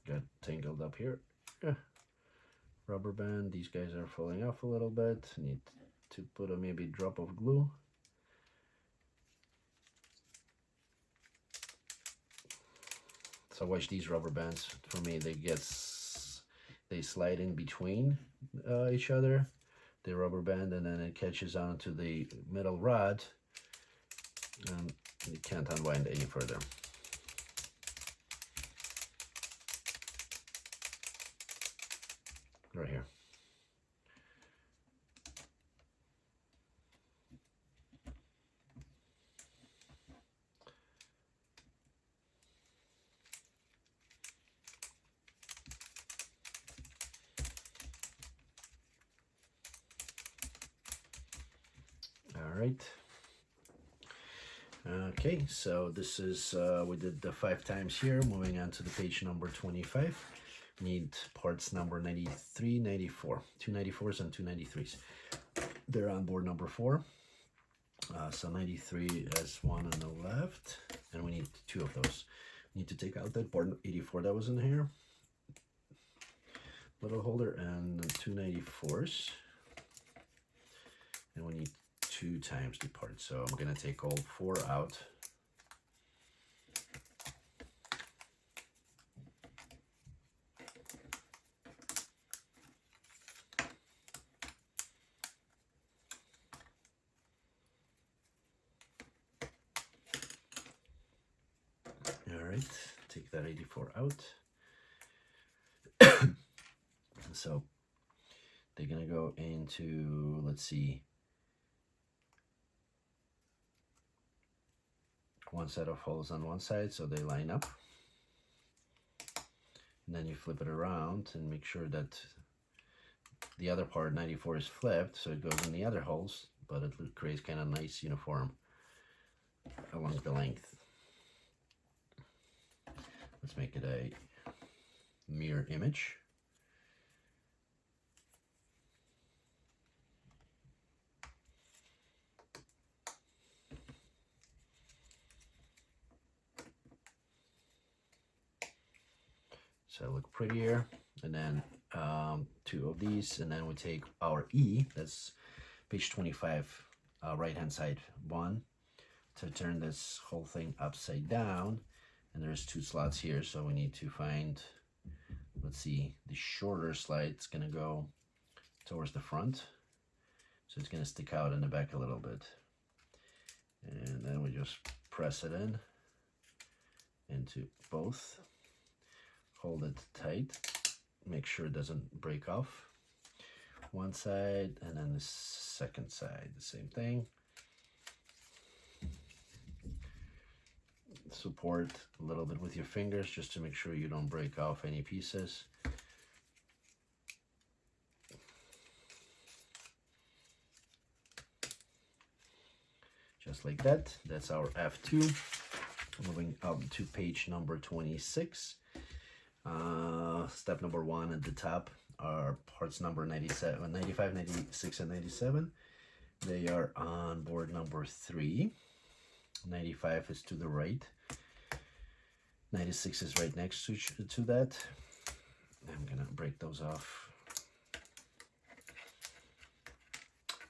got tangled up here. Rubber band, these guys are falling off a little bit. Need to put a maybe drop of glue. So watch these rubber bands. For me, they slide in between each other, the rubber band, and then it catches onto the metal rod, and you can't unwind any further. Right here. All right. Okay, so this is, we did the 5 times here. Moving on to the page number 25. Need parts number 93, 94, 294s and 293s. They're on board number 4. So 93 has one on the left, and we need 2 of those. We need to take out that board 84 that was in here, little holder, and 294s, and we need 2 times the part. So I'm gonna take all 4 out. All right, take that 84 out. So they're gonna go into, let's see, one set of holes on one side, so they line up. And then you flip it around and make sure that the other part, 94, is flipped, so it goes in the other holes, but it creates kind of nice uniform along the length. Let's make it a mirror image. So look prettier, and then 2 of these, and then we take our E, that's page 25, right hand side 1, to turn this whole thing upside down, and there's 2 slots here, so we need to find, let's see, the shorter slide is gonna go towards the front, so it's gonna stick out in the back a little bit, and then we just press it in into both. Hold it tight, make sure it doesn't break off. One side, and then the second side, the same thing. Support a little bit with your fingers just to make sure you don't break off any pieces. Just like that. That's our F2. Moving up to page number 26. Step number 1 at the top are parts number 97, 95, 96, and 97. They are on board number 3. 95 is to the right. 96 is right next to that. I'm gonna break those off.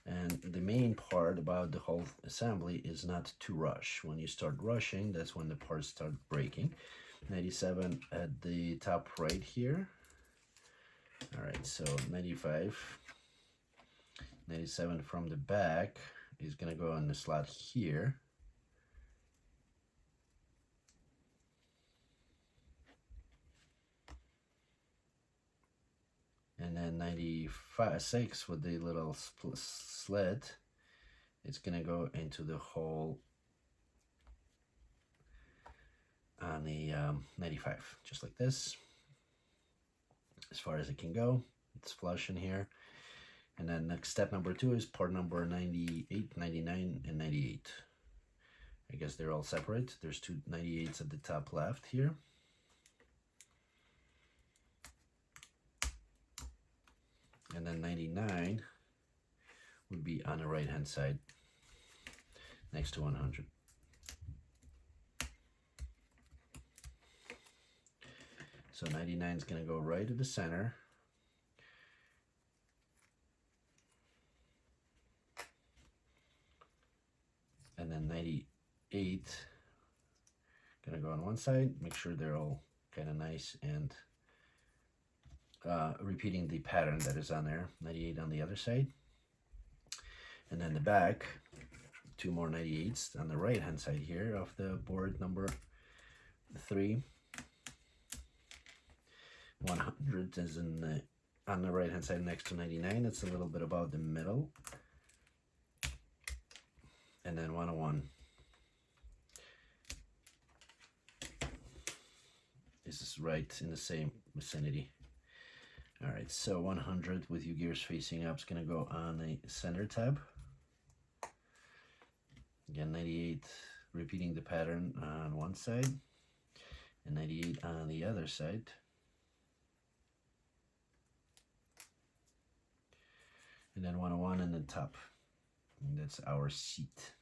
And the main part about the whole assembly is not to rush. When you start rushing, that's when the parts start breaking. 97 at the top right here. All right, so 95, 97 from the back is gonna go in the slot here. then 96 with the little slit, it's gonna go into the hole on the 95, just like this, as far as it can go. It's flush in here. And then next step number 2 is part number 98, 99, and 98. I guess they're all separate. There's two 98s at the top left here. And then 99 would be on the right hand side next to 100. So 99 is going to go right to the center. And then 98 going to go on one side. Make sure they're all kind of nice and repeating the pattern that is on there. 98 on the other side. And then the back, two more 98s on the right hand side here of the board number 3. 100 is on the right hand side next to 99. It's a little bit about the middle. And then 101 is right in the same vicinity. All right, so 100 with UGears facing up is going to go on the center tab. Again, 98 repeating the pattern on one side and 98 on the other side. And then 101 in the top. And that's our seat.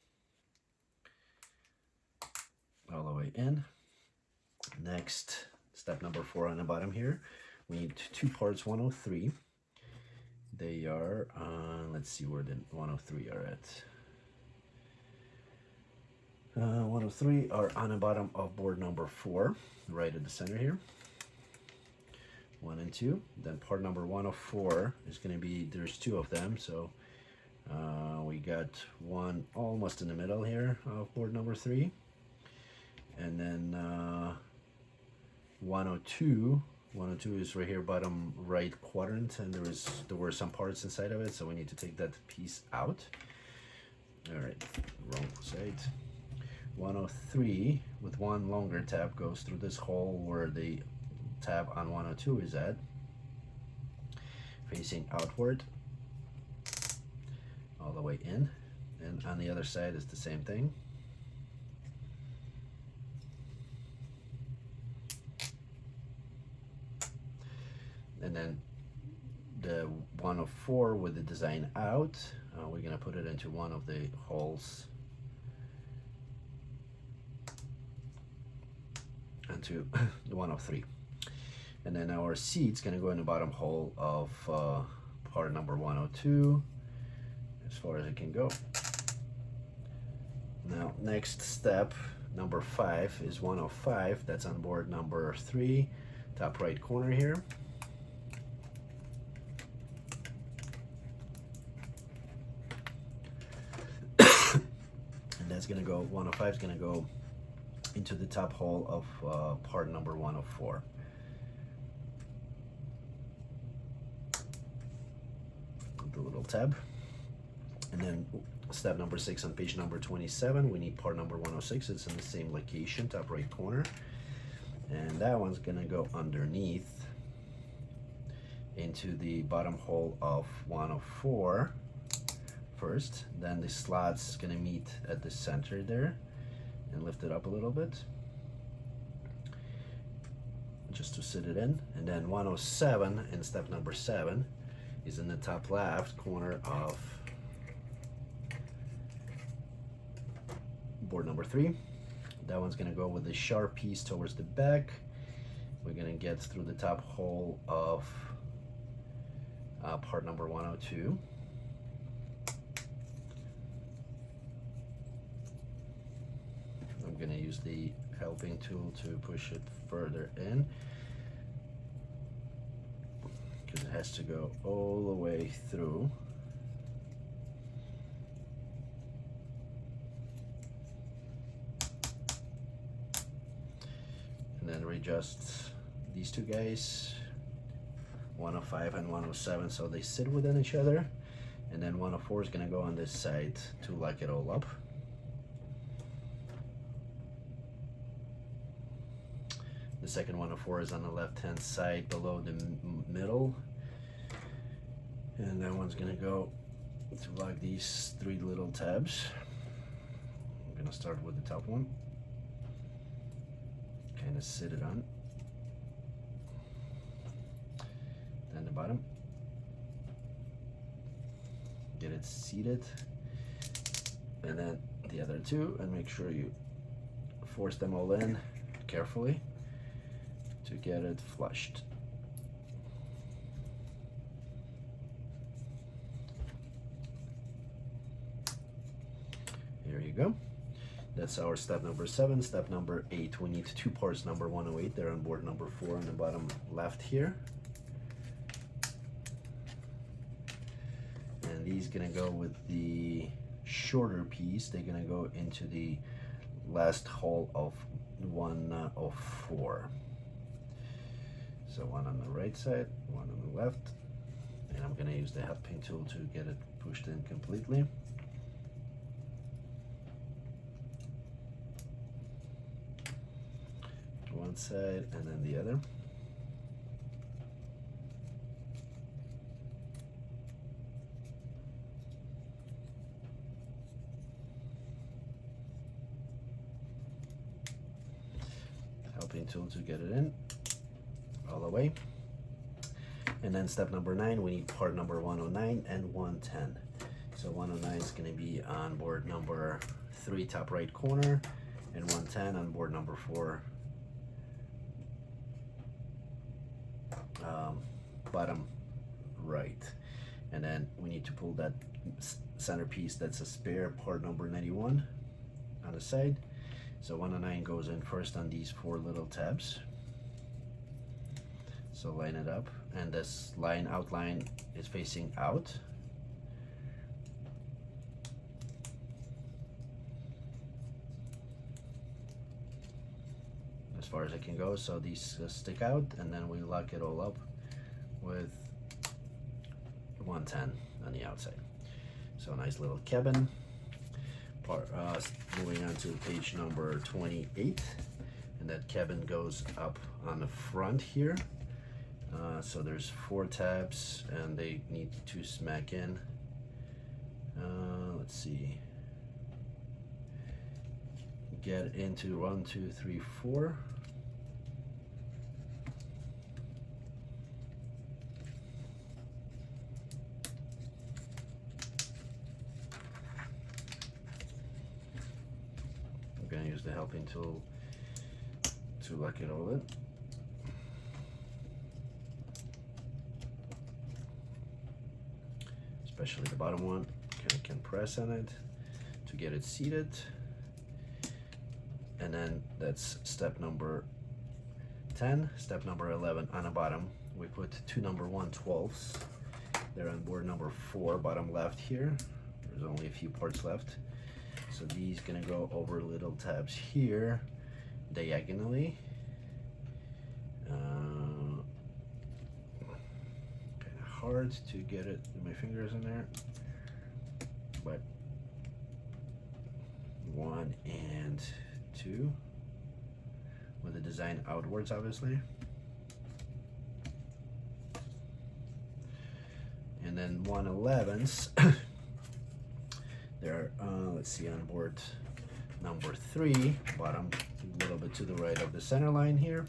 All the way in. Next, step number 4 on the bottom here. We need 2 parts 103. They are on, let's see where the 103 are at. 103 are on the bottom of board number 4, right at the center here. 1 and 2. Then part number 104 is going to be, there's 2 of them, so we got one almost in the middle here of board number 3, and then 102 is right here, bottom right quadrant, and there were some parts inside of it, so we need to take that piece out. All right, wrong side. 103 with one longer tab goes through this hole where the tab on 102 is at, facing outward all the way in, and on the other side is the same thing. And then the 104 with the design out, we're going to put it into one of the holes into the 103. And then our seat's going to go in the bottom hole of part number 102 as far as it can go. Now next step, number 5, is 105. That's on board number 3, top right corner here. And that's going to go, 105 is going to go into the top hole of part number 104. The little tab. And then step number 6 on page number 27, we need part number 106. It's in the same location, top right corner, and that one's gonna go underneath into the bottom hole of 104 first. Then the slot's gonna meet at the center there and lift it up a little bit just to sit it in. And then 107 in step number 7 is in the top left corner of board number 3. That one's gonna go with the sharp piece towards the back. We're gonna get through the top hole of part number 102. I'm gonna use the helping tool to push it further in, because it has to go all the way through. And then readjust these two guys 105 and 107, so they sit within each other. And then 104 is going to go on this side to lock it all up. The second 104 is on the left hand side below the middle. And that one's going to go to lock these three little tabs. I'm going to start with the top one. Kind of sit it on. Then the bottom. Get it seated. And then the other two, and make sure you force them all in carefully to get it flushed. Here you go. That's our step number 7. Step number 8, we need 2 parts number 108. They're on board number 4 on the bottom left here. And these gonna go with the shorter piece. They're gonna go into the last hole of 104. So one on the right side, one on the left. And I'm gonna use the helping tool to get it pushed in completely. One side and then the other. Helping tool to get it in all the way. And then step number 9, we need part number 109 and 110. So 109 is going to be on board number 3 top right corner, and 110 on board number 4 bottom right. And then we need to pull that centerpiece, that's a spare part number 91 on the side. So 109 goes in first on these 4 little tabs. So line it up, and this outline is facing out. As far as it can go, so these stick out, and then we lock it all up with 110 on the outside. So a nice little cabin. Moving on to page number 28, and that cabin goes up on the front here. So there's 4 tabs, and they need to smack in. Let's see. Get into 1, 2, 3, 4. I'm going to use the helping tool to lock it all in. Especially the bottom one, can press on it to get it seated. And then that's step number 10. Step number 11, on the bottom, we put 2 number 112s. They're on board number 4, bottom left here. There's only a few parts left. So these gonna go over little tabs here, diagonally. Hard to get it, my fingers in there, but 1 and 2 with the design outwards, obviously. And then 111s they're let's see, on board number 3, bottom, a little bit to the right of the center line here.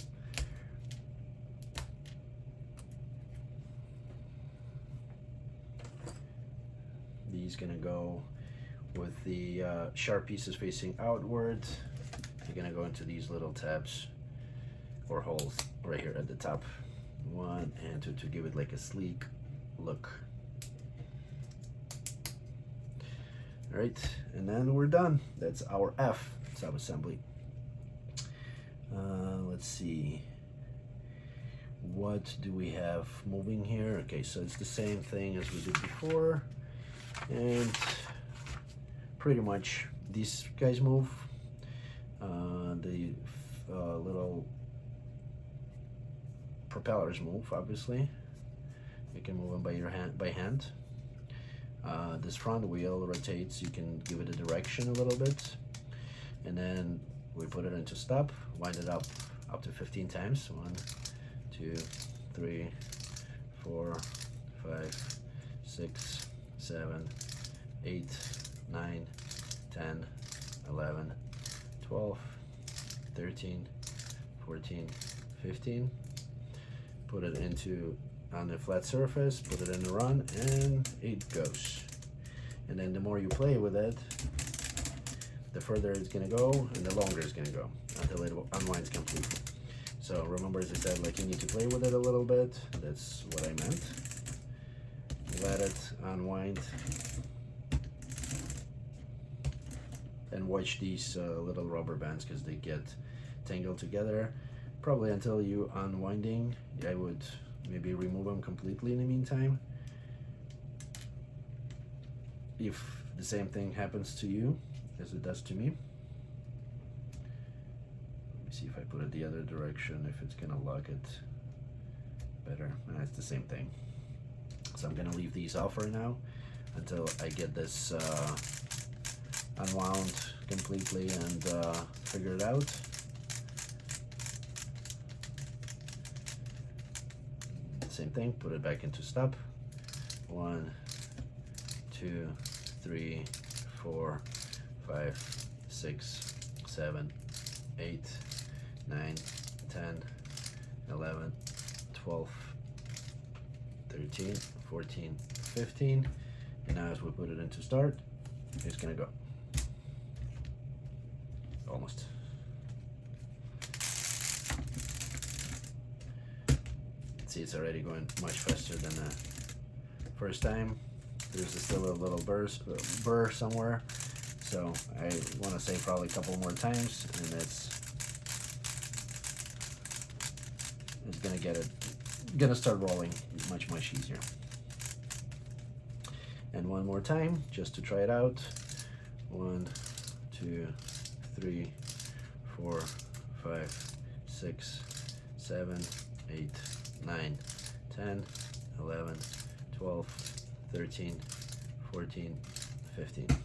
These gonna go with the sharp pieces facing outward. You're gonna go into these little tabs or holes right here at the top. 1 and 2 to give it like a sleek look. All right, and then we're done. That's our F sub-assembly. Let's see. What do we have moving here? Okay, so it's the same thing as we did before. And pretty much these guys move. The little propellers move, obviously. You can move them by hand. This front wheel rotates. You can give it a direction a little bit, and then we put it into stop. Wind it up to 15 times. 1, 2, 3, 4, 5, 6, 7, 8, 9, 10, 11, 12, 13, 14, 15. Put it into on the flat surface, put it in the run, and it goes. And then the more you play with it, the further it's gonna go and the longer it's gonna go until it unwinds completely. So remember, as I said, like, you need to play with it a little bit. That's what I meant. Let it unwind and watch these little rubber bands, because they get tangled together. Probably until you unwinding, I would maybe remove them completely in the meantime. If the same thing happens to you as it does to me. Let me see if I put it the other direction, if it's gonna lock it better. It's the same thing. So I'm gonna leave these off right now until I get this unwound completely and figure it out. Same thing, put it back into stop. 1, 2, 3, 4, 5, 6, 7, 8, 9, 10, 11, 12, 13, 14, 15. And now as we put it into start, it's gonna go. Almost. See, it's already going much faster than the first time. There's still a little burr somewhere, so I want to say probably a couple more times, and it's gonna start rolling much easier. And one more time just to try it out. 1, 2, 3, 4, 5, 6, 7, 8, 9, 10, 11, 12, 13, 14, 15. All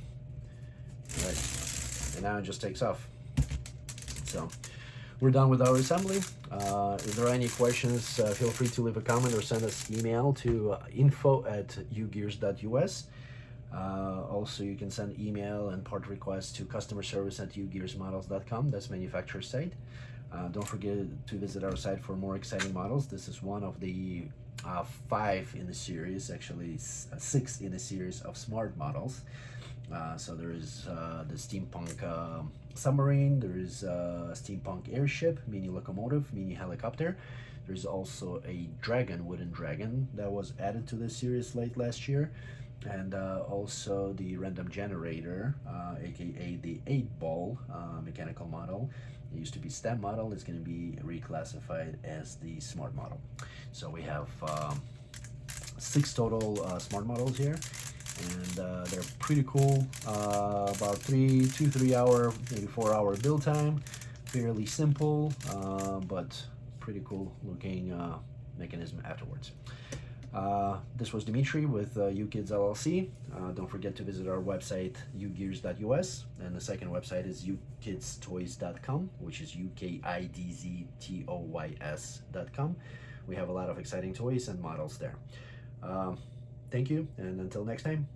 right, and now it just takes off. So we're done with our assembly. If there are any questions, feel free to leave a comment or send us email to info@ugears.us. Also, you can send email and part requests to customer service at ugearsmodels.com. That's manufacturer site. Don't forget to visit our site for more exciting models. This is one of the 5 in the series, actually 6 in a series of smart models. So there is the Steampunk Submarine, there is a Steampunk Airship, mini locomotive, mini helicopter. There's also a wooden dragon that was added to this series late last year. And also the random generator, aka the 8-ball mechanical model. It used to be STEM model. It's going to be reclassified as the smart model. So we have 6 total smart models here, and they're pretty cool. About 2-3 hour, maybe 4 hour build time. Fairly simple, but pretty cool looking mechanism afterwards. This was Dimitri with Ukidz LLC. Don't forget to visit our website, ugears.us, and the second website is ukidstoys.com, which is UKIDZTOYS.com. We have a lot of exciting toys and models there. Thank you, and until next time.